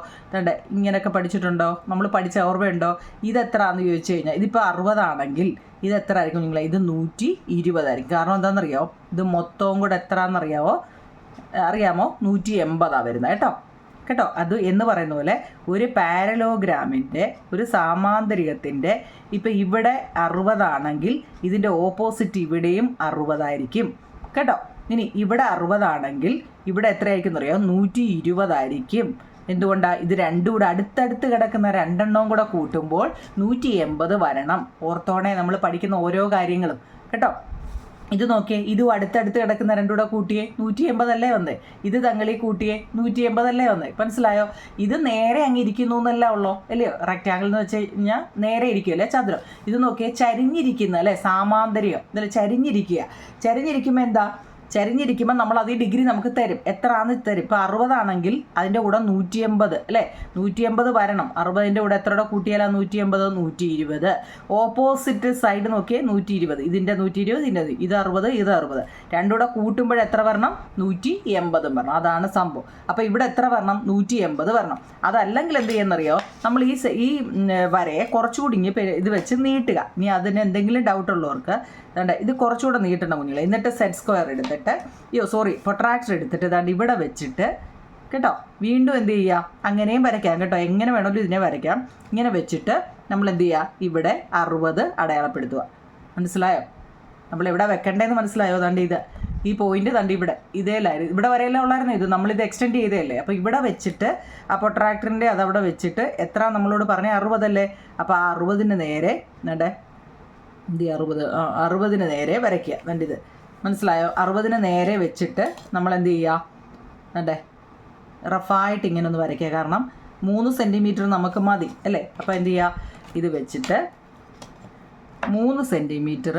S1: ഇങ്ങനെയൊക്കെ പഠിച്ചിട്ടുണ്ടോ? നമ്മൾ പഠിച്ച ഓർമ്മയുണ്ടോ? ഇതെത്രയാണെന്ന് ചോദിച്ചു കഴിഞ്ഞാൽ, ഇതിപ്പോൾ 60 ആണെങ്കിൽ ഇത് എത്ര ആയിരിക്കും നിങ്ങളെ? ഇത് 120 ആയിരിക്കും. കാരണം എന്താണെന്നറിയാമോ? ഇത് മൊത്തവും കൂടെ എത്രയാണെന്നറിയാമോ? 180 വരുന്നത് കേട്ടോ. അത് എന്ന് പറയുന്ന പോലെ ഒരു പാരലോഗ്രാമിൻ്റെ ഒരു സാമാന്തരികത്തിൻ്റെ ഇപ്പം ഇവിടെ 60 ആണെങ്കിൽ ഇതിൻ്റെ ഓപ്പോസിറ്റ് ഇവിടെയും 60 ആയിരിക്കും കേട്ടോ. ഇനി ഇവിടെ 60 ആണെങ്കിൽ ഇവിടെ എത്രയായിരിക്കും എന്നറിയാം? 120 ആയിരിക്കും. എന്തുകൊണ്ടാണ്? ഇത് രണ്ടും കൂടെ അടുത്തടുത്ത് കിടക്കുന്ന രണ്ടെണ്ണവും കൂടെ കൂട്ടുമ്പോൾ 180 വരണം. ഓർത്തോണേ, നമ്മൾ പഠിക്കുന്ന ഓരോ കാര്യങ്ങളും കേട്ടോ. ഇത് നോക്കിയേ, ഇതും അടുത്തടുത്ത് കിടക്കുന്ന രണ്ടും കൂടെ കൂട്ടിയേ 180 അല്ലേ വന്നേ? ഇത് തങ്ങളിൽ കൂട്ടിയേ 180 അല്ലേ വന്നേ? മനസ്സിലായോ? ഇത് നേരെ അങ്ങ് ഇരിക്കുന്നു എന്നല്ല ഉള്ളോ അല്ലയോ? റെക്റ്റാങ്കിൾ എന്ന് വെച്ച് കഴിഞ്ഞാൽ നേരെ ഇരിക്കുമല്ലേ, ചതുരം. ഇത് നോക്കിയേ, ചരിഞ്ഞിരിക്കുന്ന അല്ലേ, സാമാന്തരികം ഇതല്ലേ, ചരിഞ്ഞിരിക്കുമ്പോൾ എന്താ? ചരിഞ്ഞിരിക്കുമ്പോൾ നമ്മൾ അതേ ഡിഗ്രി നമുക്ക് തരും. എത്രയാണെന്ന് തരും. ഇപ്പോൾ 60 ആണെങ്കിൽ അതിൻ്റെ കൂടെ 180 അല്ലേ? 180 വരണം. 60ൻ്റെ കൂടെ എത്രയുടെ കൂട്ടിയാലാ? 180 120. ഓപ്പോസിറ്റ് സൈഡ് നോക്കിയേ 120. ഇതിൻ്റെ 120, ഇത് 60, ഇത് 60. രണ്ടും കൂടെ കൂട്ടുമ്പോൾ എത്ര വരണം? 180 വരണം. അതാണ് സംഭവം. അപ്പോൾ ഇവിടെ എത്ര വരണം? 180 വരണം. അതല്ലെങ്കിൽ എന്ത് ചെയ്യുന്നറിയോ? നമ്മൾ ഈ വരയെ കുറച്ചുകൂടി ഇത് വെച്ച് നീട്ടുക. ഇനി അതിന് എന്തെങ്കിലും ഡൗട്ടുള്ളവർക്ക് ഇത് കുറച്ചുകൂടെ നീട്ടണം കുഞ്ഞുങ്ങളെ. എന്നിട്ട് സെറ്റ് സ്ക്വയർ എടുത്തിട്ട് പൊട്രാക്ടർ എടുത്തിട്ട് ഇവിടെ വെച്ചിട്ട് കേട്ടോ, വീണ്ടും എന്ത് ചെയ്യുക? അങ്ങനെയും വരയ്ക്കാം കേട്ടോ. എങ്ങനെ വേണമെങ്കിലും ഇതിനെ വരയ്ക്കാം. ഇങ്ങനെ വെച്ചിട്ട് നമ്മൾ എന്ത് ചെയ്യുക? ഇവിടെ 60 അടയാളപ്പെടുത്തുക. മനസ്സിലായോ? നമ്മളെവിടെ വെക്കണ്ടേന്ന് മനസ്സിലായോ? ഇത് ഈ പോയിന്റ് ഇവിടെ ഇതേ ലൈൻ ഇവിടെ വരെയല്ലേ ഉള്ളായിരുന്നു. ഇത് നമ്മളിത് എക്സ്റ്റെൻഡ് ചെയ്തതല്ലേ. അപ്പോൾ ഇവിടെ വെച്ചിട്ട് ആ പൊട്രാക്ടറിൻ്റെ അതവിടെ വെച്ചിട്ട് എത്ര നമ്മളോട് പറഞ്ഞ 60 അല്ലേ? അപ്പോൾ ആ 60-ന് നേരെ 60-ന് നേരെ വരയ്ക്കുക. ഇത് മനസ്സിലായോ? 60-ന് നേരെ വെച്ചിട്ട് നമ്മൾ എന്ത് ചെയ്യുക? റഫായിട്ട് ഇങ്ങനെ ഒന്ന് വരയ്ക്കുക. കാരണം 3 സെൻറ്റിമീറ്റർ നമുക്ക് മതി അല്ലേ? അപ്പോൾ എന്ത് ചെയ്യുക? ഇത് വെച്ചിട്ട് 3 സെൻറ്റിമീറ്റർ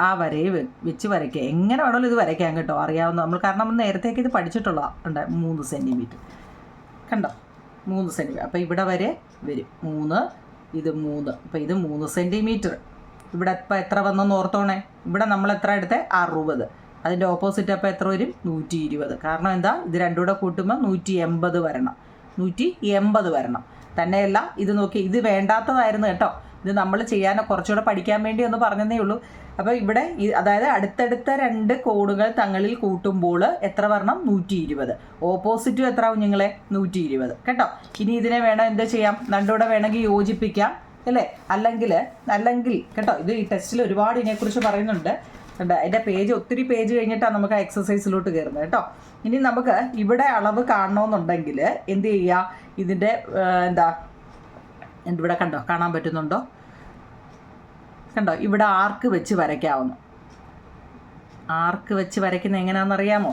S1: ആ വരയെ വെച്ച് വരയ്ക്കുക. എങ്ങനെ വേണമല്ലോ ഇത് വരയ്ക്കാം കേട്ടോ, അറിയാവുന്ന നമ്മൾ. കാരണം നമ്മൾ നേരത്തേക്ക് ഇത് പഠിച്ചിട്ടുള്ളതാണ്. 3 സെൻറ്റിമീറ്റർ കണ്ടോ? 3 സെൻറ്റിമീറ്റർ. അപ്പോൾ ഇവിടെ വരെ വരും 3, ഇത് 3. അപ്പോൾ ഇത് 3 സെൻറ്റിമീറ്റർ. ഇവിടെ ഇപ്പോൾ എത്ര വന്നെന്ന് ഓർത്തോണേ. ഇവിടെ നമ്മൾ എത്ര എടുത്തേ? 60. അതിൻ്റെ ഓപ്പോസിറ്റ് അപ്പോൾ എത്ര വരും? 120. കാരണം എന്താ? ഇത് രണ്ടും കൂടെ കൂട്ടുമ്പോൾ 180 വരണം. 180 വരണം. തന്നെയല്ല, ഇത് നോക്കി, ഇത് വേണ്ടാത്തതായിരുന്നു കേട്ടോ. ഇത് നമ്മൾ ചെയ്യാൻ കുറച്ചുകൂടെ പഠിക്കാൻ വേണ്ടി ഒന്ന് പറഞ്ഞതേ ഉള്ളൂ. അപ്പോൾ ഇവിടെ അതായത് അടുത്തടുത്ത 2 കോണുകൾ തങ്ങളിൽ കൂട്ടുമ്പോൾ എത്ര വരണം? 120. ഓപ്പോസിറ്റും എത്ര കുഞ്ഞുങ്ങളെ? 120 കേട്ടോ. ഇനി ഇതിനെ വേണം എന്ത് ചെയ്യാം? രണ്ടുകൂടെ വേണമെങ്കിൽ യോജിപ്പിക്കാം അല്ലേ? അല്ലെങ്കിൽ കേട്ടോ, ഇത് ഈ ടെസ്റ്റിൽ ഒരുപാട് ഇതിനെക്കുറിച്ച് പറയുന്നുണ്ട്. അതിൻ്റെ ഒത്തിരി പേജ് കഴിഞ്ഞിട്ടാണ് നമുക്ക് ആ എക്സസൈസിലോട്ട് കയറുന്നത് കേട്ടോ. ഇനി നമുക്ക് ഇവിടെ അളവ് കാണണമെന്നുണ്ടെങ്കിൽ എന്ത് ചെയ്യുക? ഇതിൻ്റെ ഇവിടെ കണ്ടോ, കാണാൻ പറ്റുന്നുണ്ടോ? കണ്ടോ ഇവിടെ ആർക്ക് വെച്ച് വരയ്ക്കാവുന്നു. ആർക്ക് വെച്ച് വരയ്ക്കുന്നത് എങ്ങനെയാണെന്നറിയാമോ?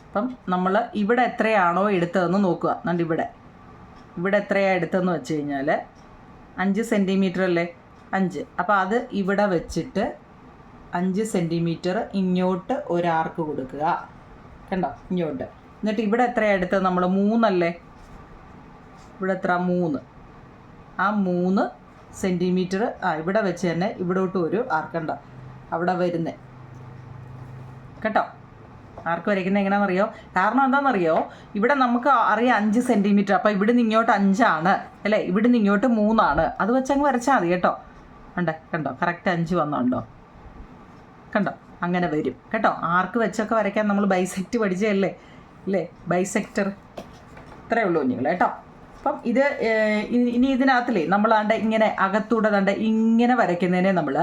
S1: അപ്പം നമ്മൾ ഇവിടെ എത്രയാണോ എടുത്തതെന്ന് നോക്കുക. എന്നിട്ട് ഇവിടെ എത്രയാണ് എടുത്തതെന്ന് വെച്ച് കഴിഞ്ഞാൽ 5 സെൻറ്റിമീറ്റർ അല്ലേ, 5. അപ്പോൾ അത് ഇവിടെ വെച്ചിട്ട് 5 സെൻറ്റിമീറ്റർ ഇങ്ങോട്ട് ഒരു ആർക്ക് കൊടുക്കുക. കണ്ടോ ഇങ്ങോട്ട്. എന്നിട്ട് ഇവിടെ എത്രയാണ് എടുത്തത് നമ്മൾ? 3 അല്ലേ. ഇവിടെ എത്ര? 3. ആ 3 സെൻറ്റിമീറ്റർ ഇവിടെ വെച്ച് തന്നെ ഇവിടോട്ട് ഒരു ആർക്കുണ്ടോ അവിടെ വരുന്നത് കേട്ടോ. ആർക്ക് വരയ്ക്കുന്നത് എങ്ങനെയാണെന്നറിയോ? കാരണം എന്താണെന്നറിയോ, ഇവിടെ നമുക്ക് അറിയാം 5 സെൻറ്റിമീറ്റർ. അപ്പോൾ ഇവിടുന്ന് ഇങ്ങോട്ട് 5 ആണ് അല്ലേ, ഇവിടുന്ന് ഇങ്ങോട്ട് 3 ആണ്. അത് വെച്ചങ്ങ് വരച്ചാൽ മതി കേട്ടോ. കണ്ടോ കറക്റ്റ് 5 വന്നുണ്ടോ? കണ്ടോ അങ്ങനെ വരും കേട്ടോ. ആർക്ക് വെച്ചൊക്കെ വരയ്ക്കാൻ നമ്മൾ ബൈസെക്റ്റ് പഠിച്ചതല്ലേ അല്ലേ, ബൈസെക്ടർ. ഇത്രയേ ഉള്ളൂ നിങ്ങൾ കേട്ടോ. അപ്പം ഇത് ഇനി ഇതിനകത്തില്ലേ നമ്മൾ ഇങ്ങനെ അകത്തൂടെ ഇങ്ങനെ വരയ്ക്കുന്നതിനെ നമ്മൾ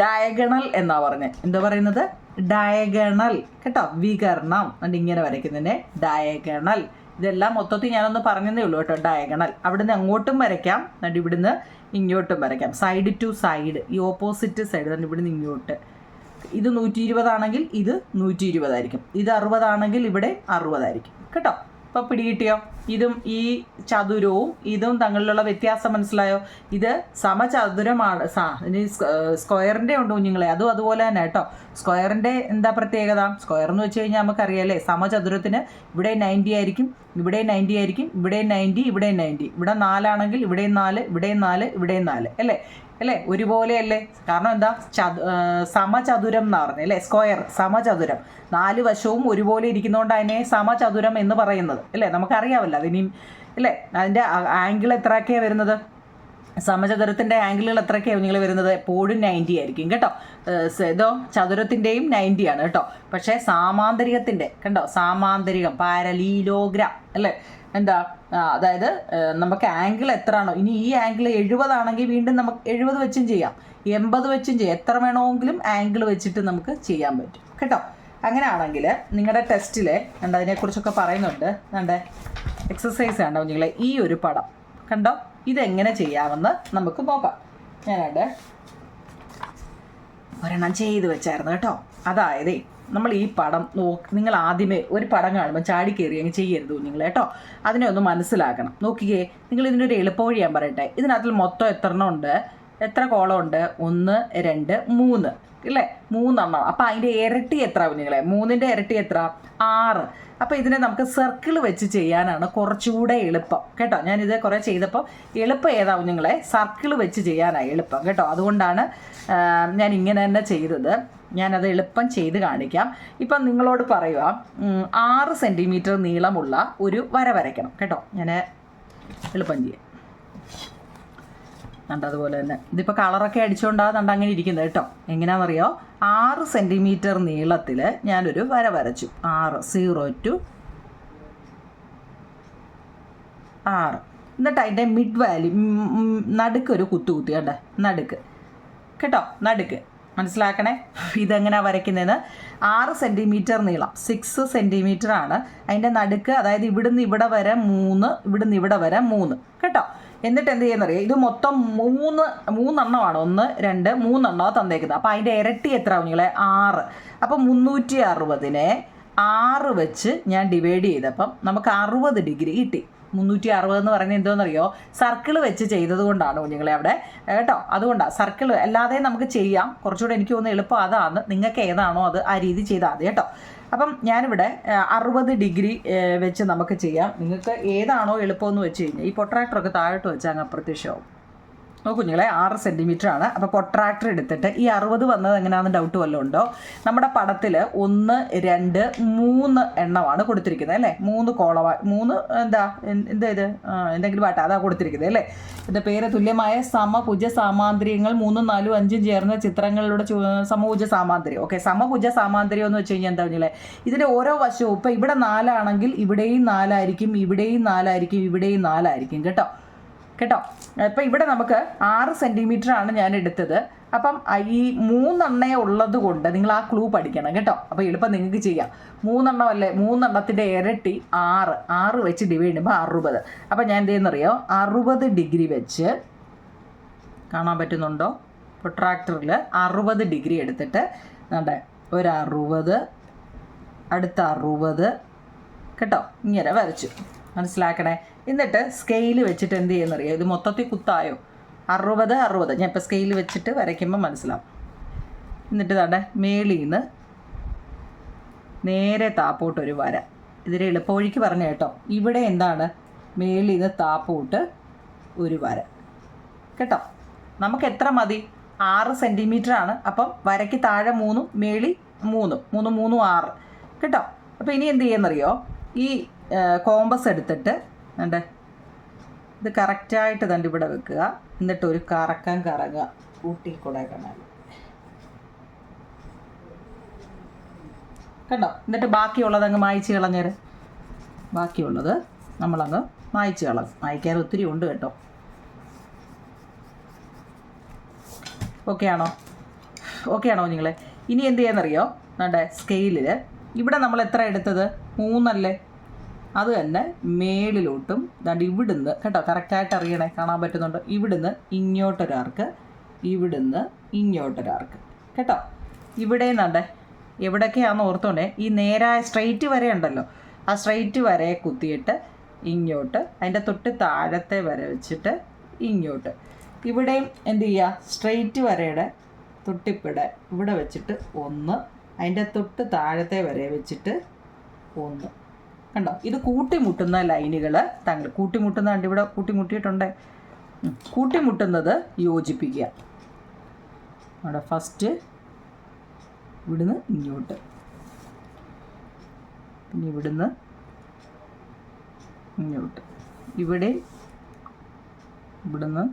S1: ഡയഗണൽ എന്നാ പറഞ്ഞത്. എന്താ പറയുന്നത്? ഡയഗണൽ കേട്ടോ. വികരണം ഇങ്ങനെ വരയ്ക്കുന്നതിനെ ഡയഗണൽ. ഇതെല്ലാം മൊത്തത്തിൽ ഞാനൊന്ന് പറഞ്ഞതേ ഉള്ളൂ കേട്ടോ. ഡയഗണൽ അവിടുന്ന് അങ്ങോട്ടും വരയ്ക്കാം, എന്നിട്ട് ഇവിടുന്ന് ഇങ്ങോട്ടും വരയ്ക്കാം. സൈഡ് ടു സൈഡ്, ഈ ഓപ്പോസിറ്റ് സൈഡ് തന്നെ ഇവിടുന്ന് ഇങ്ങോട്ട്. ഇത് 120 ആണെങ്കിൽ ഇത് 120 ആയിരിക്കും. ഇത് 60 ആണെങ്കിൽ ഇവിടെ 60 ആയിരിക്കും കേട്ടോ. അപ്പോൾ പിടികിട്ടിയോ? ഇതും ഈ ചതുരവും ഇതും തമ്മിലുള്ള വ്യത്യാസം മനസ്സിലായോ? ഇത് സമചതുരമാണ്. ഇനി സ്ക്വയറിൻ്റെ ഉണ്ട് കുഞ്ഞുങ്ങളെ, അതും അതുപോലെ തന്നെ കേട്ടോ. സ്ക്വയറിൻ്റെ എന്താ പ്രത്യേകത? സ്ക്വയർ എന്ന് വെച്ച് കഴിഞ്ഞാൽ നമുക്കറിയാമല്ലേ, സമചതുരത്തിന് ഇവിടെ 90 ആയിരിക്കും, ഇവിടെ 90 ആയിരിക്കും, ഇവിടെ 90, ഇവിടെ 90. ഇവിടെ 4 ആണെങ്കിൽ ഇവിടെയും 4, ഇവിടെയും 4, ഇവിടെയും 4 അല്ലേ ഒരുപോലെയല്ലേ? കാരണം എന്താ? സമചതുരം എന്ന് പറഞ്ഞത് അല്ലേ. സ്ക്വയർ സമചതുരം, 4 വശവും ഒരുപോലെ ഇരിക്കുന്നതുകൊണ്ട് അതിനെ സമചതുരം എന്ന് പറയുന്നത് അല്ലേ. നമുക്കറിയാമല്ലോ അതിനെയും അല്ലേ. അതിൻ്റെ ആംഗിൾ എത്രയൊക്കെയാണ് വരുന്നത്? സമചതുരത്തിൻ്റെ ആംഗിളുകൾ എത്രയൊക്കെയാണ് നിങ്ങൾ വരുന്നത്? എപ്പോഴും 90 ആയിരിക്കും കേട്ടോ. ഇതോ ചതുരത്തിൻ്റെയും 90 ആണ് കേട്ടോ. പക്ഷേ സാമാന്തരികത്തിൻ്റെ കണ്ടോ, സാമാന്തരികം പാരലീലോഗ്രാം അല്ലേ. എന്താ അതായത് നമുക്ക് ആംഗിൾ എത്ര ആണോ, ഇനി ഈ ആംഗിൾ 70 ആണെങ്കിൽ വീണ്ടും നമുക്ക് 70 വെച്ചും ചെയ്യാം, 80 വെച്ചും ചെയ്യാം. എത്ര വേണമെങ്കിലും ആംഗിൾ വെച്ചിട്ട് നമുക്ക് ചെയ്യാൻ പറ്റും കേട്ടോ. അങ്ങനെയാണെങ്കിൽ നിങ്ങളുടെ ടെസ്റ്റിൽ അതിനെക്കുറിച്ചൊക്കെ പറയുന്നുണ്ട്. എക്സസൈസ് കണ്ടോ നിങ്ങളെ, ഈ ഒരു പടം കണ്ടോ, ഇതെങ്ങനെ ചെയ്യാമെന്ന് നമുക്ക് നോക്കാം. ഞാനവിടെ ഒരെണ്ണം ചെയ്ത് വെച്ചായിരുന്നു കേട്ടോ. അതായത് നമ്മൾ ഈ പടം നിങ്ങൾ ആദ്യമേ ഒരു പടം കാണുമ്പോൾ ചാടി കയറി അങ്ങ് ചെയ്യരുത് നിങ്ങൾ കേട്ടോ. അതിനെ ഒന്ന് മനസ്സിലാക്കണം. നോക്കിക്കേ, നിങ്ങൾ ഇതിനൊരു എളുപ്പവഴി ഞാൻ പറയട്ടെ. ഇതിനകത്തിൽ മൊത്തം എത്ര കോളം ഉണ്ട്? 1, 2, 3 ഇല്ലേ, 3 എണ്ണം. അപ്പോൾ അതിൻ്റെ ഇരട്ടി എത്ര ആവും നിങ്ങളെ? 3ൻ്റെ ഇരട്ടി എത്ര? 6. അപ്പോൾ ഇതിനെ നമുക്ക് സർക്കിൾ വെച്ച് ചെയ്യാനാണ് കുറച്ചുകൂടെ എളുപ്പം കേട്ടോ. ഞാനിത് കുറേ ചെയ്തപ്പോൾ എളുപ്പം ഏതാവും നിങ്ങളെ? സർക്കിൾ വെച്ച് ചെയ്യാനാണ് എളുപ്പം കേട്ടോ. അതുകൊണ്ടാണ് ഞാൻ ഇങ്ങനെ തന്നെ ചെയ്തത്. ഞാനത് എളുപ്പം ചെയ്ത് കാണിക്കാം. ഇപ്പം നിങ്ങളോട് പറയുക, 6 സെൻറ്റിമീറ്റർ നീളമുള്ള ഒരു വര വരയ്ക്കണം കേട്ടോ. ഞാൻ എളുപ്പം ചെയ്യാം. അതുപോലെ തന്നെ ഇതിപ്പോൾ കളറൊക്കെ അടിച്ചുകൊണ്ടാണ് അങ്ങനെ ഇരിക്കുന്നത് കേട്ടോ. എങ്ങനെയാണെന്നറിയോ? 6 സെൻറ്റിമീറ്റർ നീളത്തിൽ ഞാനൊരു വര വരച്ചു. 6, 0 to 6. എന്നിട്ട് അതിൻ്റെ മിഡ് വാല്യൂ നടുക്കൊരു കുത്തി കണ്ടേ, നടുക്ക് കേട്ടോ, നടുക്ക് മനസ്സിലാക്കണേ. ഇതെങ്ങനെയാണ് വരയ്ക്കുന്നതെന്ന്? 6 സെൻറ്റിമീറ്റർ നീളം, 6 സെൻറ്റിമീറ്റർ ആണ് അതിൻ്റെ നടുക്ക്. അതായത് ഇവിടുന്ന് ഇവിടെ വരെ 3, ഇവിടുന്ന് ഇവിടെ വരെ 3 കേട്ടോ. എന്നിട്ട് എന്ത് ചെയ്യുന്നറിയാം? ഇത് മൊത്തം 3 എണ്ണമാണ്. 1, 2, 3 എണ്ണമാണ് തന്നേക്കുന്നത്. അപ്പോൾ അതിൻ്റെ ഇരട്ടി എത്ര ആവും നിങ്ങളെ? 6. അപ്പം 360നെ 6 വെച്ച് ഞാൻ ഡിവൈഡ് ചെയ്തപ്പം നമുക്ക് 60 ഡിഗ്രി കിട്ടി. 360 എന്ന് പറയുന്നത് എന്തോന്നറിയോ? സർക്കിൾ വെച്ച് ചെയ്തത് കൊണ്ടാണ് കുഞ്ഞുങ്ങളെ അവിടെ കേട്ടോ. അതുകൊണ്ടാണ് സർക്കിൾ. അല്ലാതെ നമുക്ക് ചെയ്യാം, കുറച്ചുകൂടെ എനിക്ക് തോന്നുന്നു എളുപ്പം അതാണ്. നിങ്ങൾക്ക് ഏതാണോ അത് ആ രീതി ചെയ്താൽ മതി കേട്ടോ. അപ്പം ഞാനിവിടെ 60 ഡിഗ്രി വെച്ച് നമുക്ക് ചെയ്യാം. നിങ്ങൾക്ക് ഏതാണോ എളുപ്പമെന്ന് വെച്ച് കഴിഞ്ഞാൽ ഈ പൊട്രാക്ടറൊക്കെ താഴോട്ട് വെച്ചാൽ അങ്ങ് അപ്രത്യക്ഷമാവും. കുഞ്ഞുങ്ങളെ 6 സെൻറ്റിമീറ്റർ ആണ്. അപ്പോൾ പൊട്രാക്ടർ എടുത്തിട്ട് ഈ 60 വന്നത് എങ്ങനെയാണെന്ന് ഡൗട്ട് വല്ലതും ഉണ്ടോ? നമ്മുടെ പടത്തിൽ 1, 2, 3 എണ്ണമാണ് കൊടുത്തിരിക്കുന്നത് അല്ലേ. 3 കോളമാണ്. 3 ഇത് എന്തെങ്കിലും ആട്ടെ അതാണ് കൊടുത്തിരിക്കുന്നത് അല്ലേ. ഇതിൻ്റെ പേര് തുല്യമായ സമഭുജ സാമാന്തരികങ്ങൾ 3, 4, 5 ചേർന്ന ചിത്രങ്ങളിലൂടെ സമഭുജ സാമാന്തരികം. ഓക്കെ, സമഭുജ സാമാന്തരികം എന്ന് വെച്ച് കഴിഞ്ഞാൽ എന്താ കുഞ്ഞുങ്ങളെ? ഇതിൻ്റെ ഓരോ വശവും ഇപ്പോൾ ഇവിടെ 4 ആണെങ്കിൽ ഇവിടെയും 4 ആയിരിക്കും, ഇവിടെയും 4 ആയിരിക്കും, ഇവിടെയും 4 ആയിരിക്കും കേട്ടോ. അപ്പോൾ ഇവിടെ നമുക്ക് 6 സെൻറ്റിമീറ്റർ ആണ് ഞാൻ എടുത്തത്. അപ്പം ഈ 3 എണ്ണേ ഉള്ളത് കൊണ്ട് നിങ്ങൾ ആ ക്ലൂ പഠിക്കണം കേട്ടോ. അപ്പോൾ എളുപ്പം നിങ്ങൾക്ക് ചെയ്യാം. 3 എണ്ണമല്ലേ, 3 എണ്ണത്തിൻ്റെ ഇരട്ടി 6 വെച്ച് ഡിവൈഡ് ചെയ്യുമ്പോൾ 60. അപ്പോൾ ഞാൻ എന്ത് ചെയ്യുന്നറിയോ, 60 ഡിഗ്രി വെച്ച് കാണാൻ പറ്റുന്നുണ്ടോ, പ്രൊട്രാക്ടറിൽ 60 ഡിഗ്രി എടുത്തിട്ട് വേണ്ടേ ഒരു 60, അടുത്ത 60 കേട്ടോ, ഇങ്ങനെ വരച്ചു. മനസ്സിലാക്കണേ. എന്നിട്ട് സ്കെയിൽ വെച്ചിട്ട് എന്ത് ചെയ്യുന്നറിയോ, ഇത് മൊത്തത്തിൽ കുത്തായോ, 60 ഞാൻ ഇപ്പോൾ സ്കെയിൽ വെച്ചിട്ട് വരയ്ക്കുമ്പോൾ മനസ്സിലാവും. എന്നിട്ട് താണ്ടെ മേളിൽ നിന്ന് നേരെ താപ്പോട്ടൊരു വര. ഇതിൽ എളുപ്പവഴിക്ക് പറഞ്ഞു കേട്ടോ. ഇവിടെ എന്താണ്, മേളിൽ നിന്ന് താപ്പോട്ട് ഒരു വര കേട്ടോ. നമുക്ക് എത്ര മതി, 6 സെൻറ്റിമീറ്റർ ആണ്. അപ്പം വരയ്ക്ക് താഴെ 3, മേളി 3, 6 കേട്ടോ. അപ്പോൾ ഇനി എന്ത് ചെയ്യുന്നറിയോ, ഈ കോമ്പസ് എടുത്തിട്ട് വേണ്ടേ ഇത് കറക്റ്റായിട്ട് തന്നെ ഇവിടെ വെക്കുക. എന്നിട്ട് ഒരു കറങ്ങുക ഊട്ടി കൊടൈക്കനാൽ കണ്ടോ. എന്നിട്ട് ബാക്കിയുള്ളത് അങ്ങ് മായ്ച്ച് കളഞ്ഞേര്. ബാക്കിയുള്ളത് നമ്മളങ്ങ് മായ്ച്ച് കളഞ്ഞു. മായ്ക്കാൻ ഒത്തിരി ഉണ്ട് കേട്ടോ. ഓക്കെ ആണോ നിങ്ങളെ? ഇനി എന്ത് ചെയ്യാന്നറിയോ, വേണ്ടേ സ്കെയിലിൽ ഇവിടെ നമ്മൾ എത്ര എടുത്തത്, 3 അല്ലേ, അത് തന്നെ മേളിലോട്ടും ദാണ്ട് ഇവിടുന്ന് കേട്ടോ, കറക്റ്റായിട്ട് അറിയണേ, കാണാൻ പറ്റുന്നുണ്ടോ, ഇവിടുന്ന് ഇങ്ങോട്ടൊരാർക്ക്, ഇവിടുന്ന് ഇങ്ങോട്ടൊരാർക്ക് കേട്ടോ. ഇവിടെ നിന്നണ്ടേ എവിടൊക്കെയാണെന്ന് ഓർത്തോണ്ടേ, ഈ നേരായ സ്ട്രെയിറ്റ് വര ഉണ്ടല്ലോ, ആ സ്ട്രെയിറ്റ് വരയെ കുത്തിയിട്ട് ഇങ്ങോട്ട്, അതിൻ്റെ തൊട്ട് താഴത്തെ വര വെച്ചിട്ട് ഇങ്ങോട്ട്. ഇവിടെയും എന്ത് ചെയ്യുക, സ്ട്രെയിറ്റ് വരയുടെ തൊട്ടിപ്പിടെ ഇവിടെ വെച്ചിട്ട് 1, അതിൻ്റെ തൊട്ട് താഴത്തെ വരയെ വെച്ചിട്ട് 1 കണ്ടോ. ഇത് കൂട്ടിമുട്ടുന്ന ലൈനുകൾ തങ്ങൾ കൂട്ടിമുട്ടുന്നുണ്ട്. ഇവിടെ കൂട്ടിമുട്ടിയിട്ടുണ്ട്. കൂട്ടിമുട്ടുന്നത് യോജിപ്പിക്കുക. അവിടെ ഫസ്റ്റ് ഇവിടുന്ന് ഇങ്ങോട്ട്, പിന്നെ ഇവിടുന്ന് ഇങ്ങോട്ട്, ഇവിടെ ഇവിടുന്ന്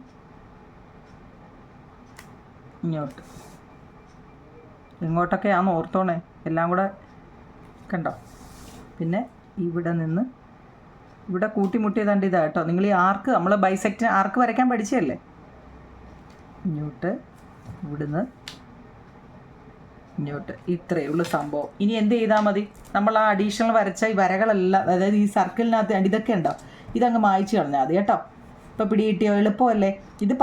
S1: ഇങ്ങോട്ട്, ഇങ്ങോട്ടൊക്കെയാണെന്ന് ഓർത്തോണേ, എല്ലാം കൂടെ കണ്ടോ. പിന്നെ ഇവിടെ നിന്ന് ഇവിടെ കൂട്ടിമുട്ടിയതാണ്ട് ഇതാ കേട്ടോ. നിങ്ങൾ ഈ ആർക്ക്, നമ്മൾ ബൈസെക്റ്റ് ആർക്ക് വരയ്ക്കാൻ പഠിച്ചതല്ലേ, ഇങ്ങോട്ട്, ഇവിടുന്ന് ഇങ്ങോട്ട്, ഇത്രയേ ഉള്ളൂ സംഭവം. ഇനി എന്ത് ചെയ്താൽ മതി, നമ്മൾ ആ അഡീഷണൽ വരച്ച ഈ വരകളെല്ലാം, അതായത് ഈ സർക്കിളിനകത്ത് ഇതൊക്കെ ഉണ്ടോ, ഇതങ്ങ് മായ്ച്ച് കളഞ്ഞാൽ മതി കേട്ടോ. ഇപ്പോൾ പിടികിട്ടിയോ, എളുപ്പമല്ലേ. ഇത്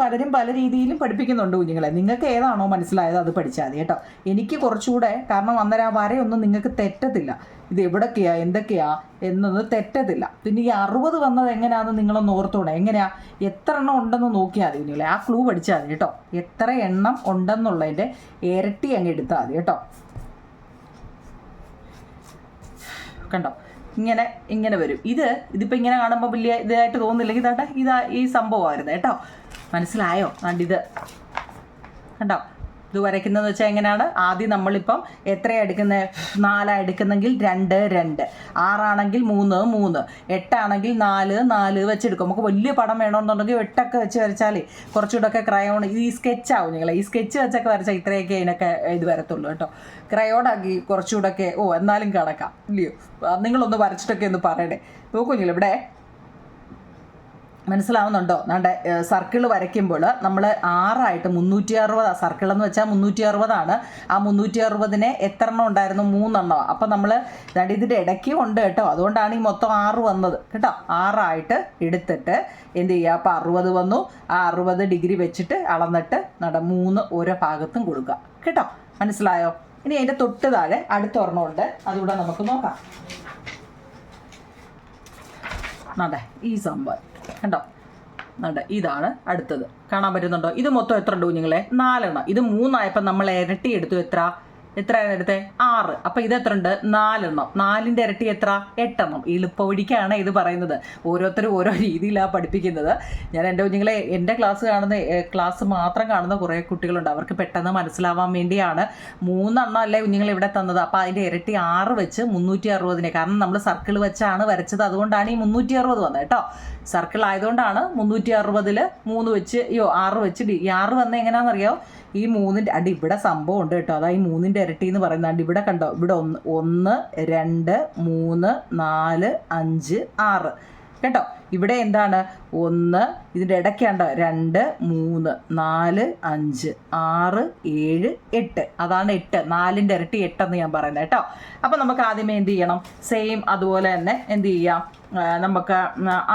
S1: പലരും പല രീതിയിലും പഠിപ്പിക്കുന്നുണ്ട് കുഞ്ഞുങ്ങളെ. നിങ്ങൾക്ക് ഏതാണോ മനസ്സിലായത് അത് പഠിച്ചാൽ മതി കേട്ടോ. എനിക്ക് കുറച്ചുകൂടെ, കാരണം അന്നേരം ആ വരയൊന്നും നിങ്ങൾക്ക് തെറ്റത്തില്ല, ഇത് എവിടൊക്കെയാ എന്തൊക്കെയാ എന്നൊന്നും തെറ്റത്തില്ല. പിന്നെ ഈ 60 വന്നത് എങ്ങനെയാണെന്ന് നിങ്ങളൊന്ന് ഓർത്തോണേ. എങ്ങനെയാ, എത്ര എണ്ണം ഉണ്ടെന്ന് നോക്കിയാൽ മതി കുഞ്ഞുങ്ങളെ, ആ ക്ലൂ പഠിച്ചാൽ മതി കേട്ടോ. എത്ര എണ്ണം ഉണ്ടെന്നുള്ളതിൻ്റെ ഇരട്ടി അങ്ങ് എടുത്താൽ മതി കേട്ടോ. കണ്ടോ, ഇങ്ങനെ വരും. ഇതിപ്പോൾ ഇങ്ങനെ കാണുമ്പോൾ വലിയ ഇതായിട്ട് തോന്നുന്നില്ലെങ്കിൽ ഇതാ ഈ സംഭവമായിരുന്നു കേട്ടോ. മനസ്സിലായോ? ഇത് കണ്ടോ, ഇത് വരയ്ക്കുന്നതെന്ന് വെച്ചാൽ എങ്ങനെയാണ്, ആദ്യം നമ്മളിപ്പം എത്രയാണ് എടുക്കുന്നത്, 4 എടുക്കുന്നെങ്കിൽ 2, 2, 6 ആണെങ്കിൽ 3, 3, 8 ആണെങ്കിൽ 4, 4 വെച്ചെടുക്കും. നമുക്ക് വലിയ പടം വേണമെന്നുണ്ടെങ്കിൽ 8 വെച്ച് വരച്ചാൽ കുറച്ചുകൂടെയൊക്കെ ക്രയോൺ, ഈ സ്കെച്ചാവും നിങ്ങളെ, ഈ സ്കെച്ച് വെച്ചൊക്കെ വരച്ചാൽ ഇത്രയൊക്കെ അതിനൊക്കെ ഇത് വരത്തുള്ളൂ കേട്ടോ. ക്രയോണാക്കി കുറച്ചുകൂടെയൊക്കെ എന്നാലും കണക്കാം ഇല്ലയോ. നിങ്ങളൊന്ന് വരച്ചിട്ടൊക്കെ ഒന്ന് പറയണേ. നോക്കുന്നില്ല ഇവിടെ മനസ്സിലാവുന്നുണ്ടോ? നമ്മുടെ സർക്കിൾ വരയ്ക്കുമ്പോൾ നമ്മൾ 6 360, സർക്കിൾ എന്ന് വെച്ചാൽ 360 ആ 360 എത്ര എണ്ണം ഉണ്ടായിരുന്നു, 3 എണ്ണം. അപ്പം നമ്മൾ ഇതിൻ്റെ ഇടയ്ക്ക് ഉണ്ട് കേട്ടോ, അതുകൊണ്ടാണ് ഈ മൊത്തം 6 വന്നത് കേട്ടോ. 6 എടുത്തിട്ട് എന്ത് ചെയ്യുക, അപ്പോൾ 60 വന്നു, ആ 60 ഡിഗ്രി വെച്ചിട്ട് അളന്നിട്ട് 3 ഓരോ ഭാഗത്തും കൊടുക്കുക കേട്ടോ. മനസ്സിലായോ? ഇനി അതിൻ്റെ തൊട്ട് താഴെ അടുത്ത ഒരെണ്ണമുണ്ട്, അതുകൂടെ നമുക്ക് നോക്കാം. ഈ സംഭവം കണ്ടോ, ഇതാണ് അടുത്തത്. കാണാൻ പറ്റുന്നുണ്ടോ? ഇത് മൊത്തം എത്ര ഉണ്ട് കുഞ്ഞുങ്ങളെ, 4 എണ്ണം. ഇത് 3 ആയപ്പോൾ നമ്മൾ ഇരട്ടി എടുത്തു. എത്രയാണ് എടുത്തത്, 6. അപ്പോൾ ഇത് എത്ര ഉണ്ട്, 4 എണ്ണം. 4ൻ്റെ ഇരട്ടി എത്ര, 8 എണ്ണം. എളുപ്പവഴിക്കാണ് ഇത് പറയുന്നത്. ഓരോരുത്തരും ഓരോ രീതിയിലാണ് പഠിപ്പിക്കുന്നത്. ഞാൻ എൻ്റെ കുഞ്ഞുങ്ങളെ, എൻ്റെ ക്ലാസ് മാത്രം കാണുന്ന കുറേ കുട്ടികളുണ്ട്. അവർക്ക് പെട്ടെന്ന് മനസ്സിലാവാൻ വേണ്ടിയാണ് 3 എണ്ണം അല്ലേ കുഞ്ഞുങ്ങൾ ഇവിടെ തന്നത്. അപ്പോൾ അതിൻ്റെ ഇരട്ടി 6 വെച്ച് 360. കാരണം നമ്മൾ സർക്കിൾ വെച്ചാണ് വരച്ചത്, അതുകൊണ്ടാണ് ഈ 360 വന്നത് കേട്ടോ. സർക്കിൾ ആയതുകൊണ്ടാണ് 360-ൽ 3 വെച്ച് 6 വെച്ച് 6 വന്നത്. എങ്ങനെയാണെന്നറിയോ, ഈ 3ൻ്റെ ഇവിടെ സംഭവം ഉണ്ട് കേട്ടോ. അതാ ഈ 3ൻ്റെ ഇരട്ടി എന്ന് പറയുന്നത്. ഇവിടെ കണ്ടോ, ഇവിടെ 1, 2, 3, 4, 5, 6 കേട്ടോ. ഇവിടെ എന്താണ് 1, ഇതിൻ്റെ ഇടയ്ക്കാണ്ട് 2, 3, 4, 5, 6, 7, 8. അതാണ് 8. 4ൻ്റെ ഇരട്ടി 8 എന്ന് ഞാൻ പറയുന്നത് കേട്ടോ. അപ്പോൾ നമുക്ക് ആദ്യമേ എന്ത് ചെയ്യണം, സെയിം അതുപോലെ തന്നെ എന്ത് ചെയ്യാം, നമുക്ക്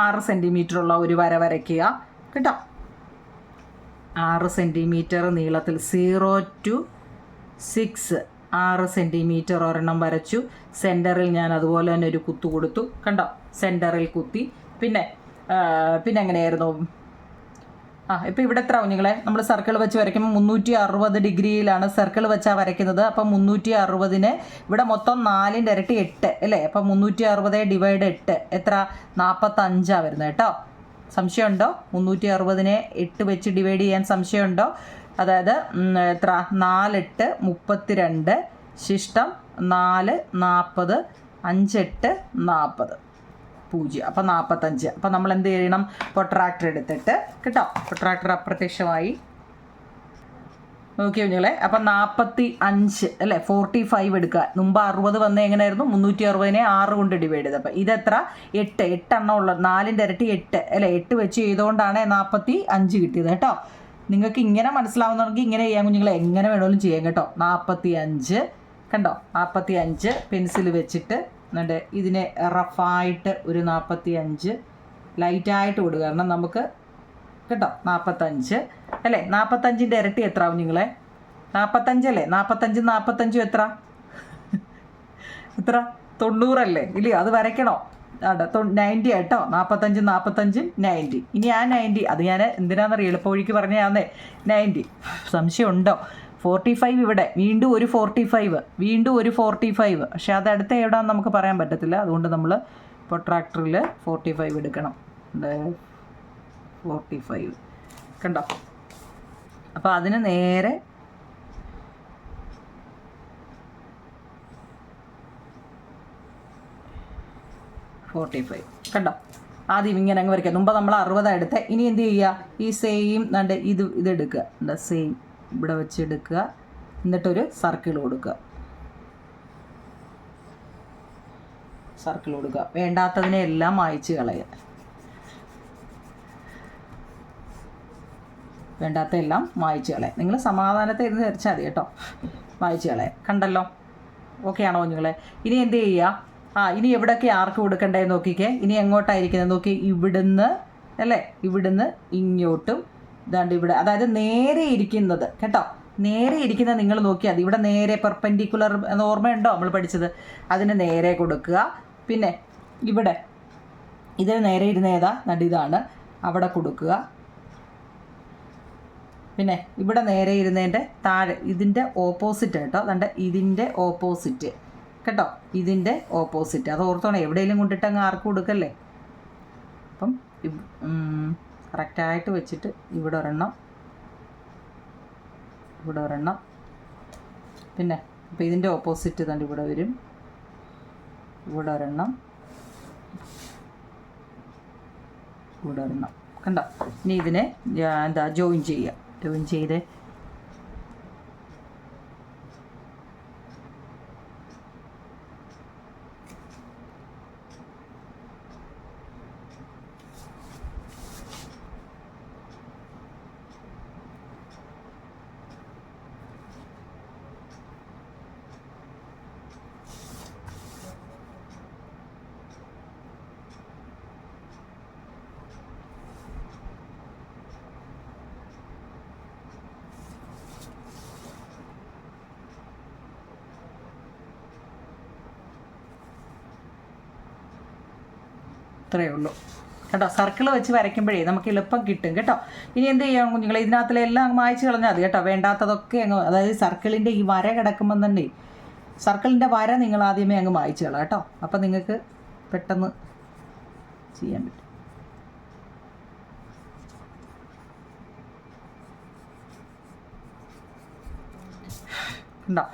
S1: 6 സെൻറ്റിമീറ്ററുള്ള ഒരു വര വരയ്ക്കുക കേട്ടോ. 6 സെൻറ്റിമീറ്റർ നീളത്തിൽ 0 to 6 6 സെൻറ്റിമീറ്റർ ഒരെണ്ണം വരച്ചു. സെൻറ്ററിൽ ഞാൻ അതുപോലെ തന്നെ ഒരു കുത്തു കൊടുത്തു കണ്ടോ, സെൻറ്ററിൽ കുത്തി. പിന്നെ എങ്ങനെയായിരുന്നു, ഇപ്പോൾ ഇവിടെ എത്ര കുഞ്ഞുങ്ങളെ, നമ്മൾ സർക്കിൾ വെച്ച് വരയ്ക്കുമ്പോൾ 360 ഡിഗ്രിയിലാണ് സർക്കിൾ വെച്ചാൽ വരയ്ക്കുന്നത്. അപ്പം 360ന് ഇവിടെ മൊത്തം 4ൻ്റെ ഇരട്ടി 8 അല്ലേ. അപ്പം 360 ഡിവൈഡ് 8 എത്ര, 45 വരുന്നത് കേട്ടോ. സംശയമുണ്ടോ? 360നെ 8 വെച്ച് ഡിവൈഡ് ചെയ്യാൻ സംശയമുണ്ടോ? അതായത് എത്ര, 4 8 32 ശിഷ്ടം 4 40 5 8 40 0. അപ്പം 45. അപ്പം നമ്മൾ എന്ത് ചെയ്യണം, പ്രൊട്രാക്ടർ എടുത്തിട്ട് കേട്ടോ, പ്രൊട്രാക്ടർ അപ്രത്യക്ഷമായി. നോക്കി കുഞ്ഞുങ്ങളെ, അപ്പം 45 അല്ലേ, 45 എടുക്കുക. മുമ്പ് 60 വന്നത് എങ്ങനെയായിരുന്നു, 360നെ 6 കൊണ്ട് ഡിവൈഡ് ചെയ്ത്. അപ്പം ഇതെത്ര, 8 എണ്ണം ഉള്ളത്, 4ൻ്റെ ഇരട്ടി 8 അല്ലേ. 8 വെച്ച് ചെയ്തുകൊണ്ടാണ് 45 കിട്ടിയത് കേട്ടോ. നിങ്ങൾക്ക് ഇങ്ങനെ മനസ്സിലാവുന്നുണ്ടെങ്കിൽ ഇങ്ങനെ ചെയ്യാൻ കുഞ്ഞുങ്ങളെ, എങ്ങനെ വേണമെങ്കിലും ചെയ്യാം കേട്ടോ. 45 കണ്ടോ, 45 പെൻസിൽ വെച്ചിട്ട് എന്നിട്ട് ഇതിനെ റഫായിട്ട് ഒരു 45 ലൈറ്റായിട്ട് കൊടുക്കുക. കാരണം നമുക്ക് കേട്ടോ 45 അല്ലേ. 45ൻ്റെ ഇരട്ടി എത്ര കുഞ്ഞുങ്ങളെ, 45 അല്ലേ. 45 എത്ര 90 അല്ലേ, ഇല്ലയോ? അത് വരയ്ക്കണോ? 90 കേട്ടോ. 45 90. ഇനി ആ 90 അത് ഞാൻ എന്തിനാണെന്നറിയാം, എളുപ്പവഴിക്ക് പറഞ്ഞാന്നേ 90. സംശയമുണ്ടോ? 45 ഇവിടെ, വീണ്ടും ഒരു 45, പക്ഷെ അത് അടുത്ത എവിടെയാണെന്ന് നമുക്ക് പറയാൻ പറ്റത്തില്ല. അതുകൊണ്ട് നമ്മൾ പ്രൊട്രാക്ടറിൽ 45 എടുക്കണം. 45 കണ്ടോ. അപ്പോൾ അതിന് നേരെ കണ്ടോ. ആദ്യം ഇങ്ങനെ അങ്ങ് വരയ്ക്കുക. മുമ്പ് നമ്മൾ 60 എടുത്ത്, ഇനി എന്ത് ചെയ്യുക, ഈ സെയിം ഇതെടുക്കുക, സെയിം ഇവിടെ വെച്ചെടുക്കുക. എന്നിട്ടൊരു സർക്കിൾ കൊടുക്കുക. വേണ്ടാത്തതിനെ എല്ലാം മായ്ച്ച് കളയുക. നിങ്ങൾ സമാധാനത്തെ ഇരുന്ന് ധരിച്ചാൽ മതി കേട്ടോ. മായ്ച്ച് കളയാം. കണ്ടല്ലോ, ഓക്കെ ആണോ കുഞ്ഞുങ്ങളെ? ഇനി എന്ത് ചെയ്യുക, ഇനി എവിടെയൊക്കെ ആർക്ക് കൊടുക്കണ്ടേന്ന് നോക്കിക്കേ. ഇനി എങ്ങോട്ടായിരിക്കുന്നത് നോക്കി, ഇവിടുന്ന് അല്ലേ, ഇവിടുന്ന് ഇങ്ങോട്ടും ഇതാണ്ട് ഇവിടെ, അതായത് നേരെ ഇരിക്കുന്നത് കേട്ടോ. നേരെ ഇരിക്കുന്നത് നിങ്ങൾ നോക്കിയാൽ മതി. ഇവിടെ നേരെ പെർപെൻഡിക്കുലർ എന്ന് ഓർമ്മയുണ്ടോ നമ്മൾ പഠിച്ചത്? അതിന് നേരെ കൊടുക്കുക. പിന്നെ ഇവിടെ ഇതിന് നേരെ ഇരുന്ന ഏതാ, ഇതാണ്, അവിടെ കൊടുക്കുക. പിന്നെ ഇവിടെ നേരെ ഇരുന്നതിൻ്റെ താഴെ ഇതിൻ്റെ ഓപ്പോസിറ്റ് കേട്ടോ, അതുകൊണ്ട് ഇതിൻ്റെ ഓപ്പോസിറ്റ് കേട്ടോ, ഇതിൻ്റെ ഓപ്പോസിറ്റ്. അത് ഓർത്തോണേ, എവിടെയെങ്കിലും കൊണ്ടിട്ട് അങ്ങ് ആർക്ക് കൊടുക്കല്ലേ. അപ്പം കറക്റ്റായിട്ട് വെച്ചിട്ട് ഇവിടെ ഒരെണ്ണം, പിന്നെ അപ്പോൾ ഇതിൻ്റെ ഓപ്പോസിറ്റ് തന്നെ ഇവിടെ വരും, ഇവിടെ ഒരെണ്ണം കണ്ടോ. ഇനി ഇതിനെ ജോയിൻ ചെയ്ത് ഇത്രയേ ഉള്ളൂ കേട്ടോ. സർക്കിൾ വെച്ച് വരയ്ക്കുമ്പോഴേ നമുക്ക് എളുപ്പം കിട്ടും കേട്ടോ. ഇനി എന്ത് ചെയ്യാം കുഞ്ഞുങ്ങളെ, ഇതിനകത്തിലെല്ലാം അങ്ങ് മായ്ച്ച് കളഞ്ഞാൽ മതി കേട്ടോ. വേണ്ടാത്തതൊക്കെ അങ്ങ്, അതായത് സർക്കിളിൻ്റെ ഈ വര കിടക്കുമ്പം തന്നെ സർക്കിളിൻ്റെ വര നിങ്ങൾ ആദ്യമേ അങ്ങ് മായ്ച്ച് കളാം കേട്ടോ. അപ്പം നിങ്ങൾക്ക് പെട്ടെന്ന് ചെയ്യാൻ പറ്റും. ഉണ്ടോ?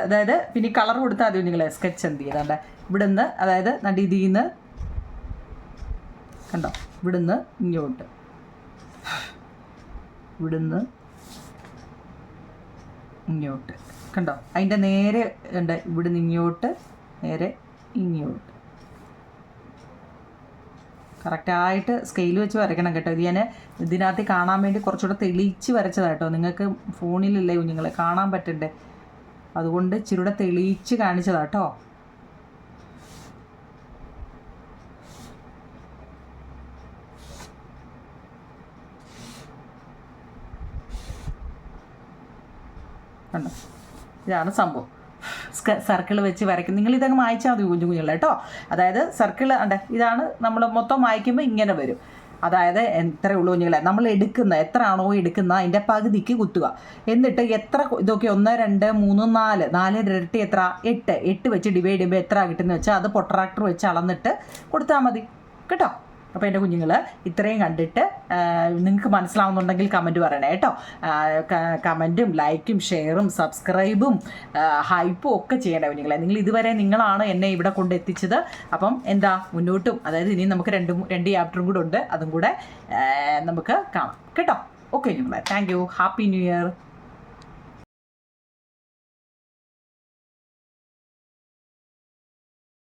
S1: അതായത് പിന്നെ കളർ കൊടുത്താൽ മതി കുഞ്ഞുങ്ങളെ. സ്കെച്ച് എന്ത് ചെയ്താണ്ട് ഇവിടുന്ന്, അതായത് ഇതിൽ നിന്ന് കണ്ടോ, ഇവിടുന്ന് ഇങ്ങോട്ട്, കണ്ടോ. അതിൻ്റെ നേരെ ഉണ്ട്, ഇവിടുന്ന് ഇങ്ങോട്ട്, നേരെ ഇങ്ങോട്ട്. കറക്റ്റായിട്ട് സ്കെയിൽ വെച്ച് വരയ്ക്കണം കേട്ടോ. ഇത് ഞാൻ ഇതിനകത്ത് കാണാൻ വേണ്ടി കുറച്ചുകൂടെ തെളിയിച്ച് വരച്ചതാണ് കേട്ടോ. നിങ്ങൾക്ക് ഫോണിലല്ലേ കുഞ്ഞുങ്ങളെ കാണാൻ പറ്റണ്ടേ, അതുകൊണ്ട് ഇച്ചിരൂടെ തെളിയിച്ച് കാണിച്ചതാണ് കേട്ടോ. കണ്ടോ, ഇതാണ് സംഭവം. സർക്കിൾ വെച്ച് വരയ്ക്കും. നിങ്ങൾ ഇതങ്ങ് മായ്ച്ചാൽ മതി കുഞ്ഞു കുഞ്ഞുങ്ങൾ കേട്ടോ. അതായത് സർക്കിൾ ഇതാണ് നമ്മൾ മൊത്തം മായ്ക്കുമ്പോൾ ഇങ്ങനെ വരും. അതായത് എത്ര ഉള്ളൂ കുഞ്ഞുങ്ങളെ, നമ്മൾ എത്ര ആണോ എടുക്കുന്ന അതിൻ്റെ പകുതിക്ക് കുത്തുക. എന്നിട്ട് എത്ര ഇതൊക്കെ 1 2 3 4 4 ഇരട്ടി എത്ര 8 വെച്ച് ഡിവൈഡ് ചെയ്യുമ്പോൾ എത്ര കിട്ടുമെന്ന് വെച്ചാൽ അത് പൊട്രാക്ടർ വെച്ച് അളന്നിട്ട് കൊടുത്താൽ മതി കേട്ടോ. അപ്പോൾ എൻ്റെ കുഞ്ഞുങ്ങൾ ഇത്രയും കണ്ടിട്ട് നിങ്ങൾക്ക് മനസ്സിലാവുന്നുണ്ടെങ്കിൽ കമൻറ്റ് പറയണേ കേട്ടോ. കമൻറ്റും ലൈക്കും ഷെയറും സബ്സ്ക്രൈബും ഹൈപ്പും ഒക്കെ ചെയ്യണേ കുഞ്ഞുങ്ങളെ. നിങ്ങൾ ഇതുവരെ നിങ്ങളാണ് എന്നെ ഇവിടെ കൊണ്ടെത്തിച്ചത്. അപ്പം എന്താ മുന്നോട്ടും, അതായത് ഇനി നമുക്ക് രണ്ട് ചാപ്റ്ററും കൂടെ ഉണ്ട്, അതും കൂടെ നമുക്ക് കാണാം കേട്ടോ. ഓക്കെ കുഞ്ഞുങ്ങളെ, thank you. Happy new year.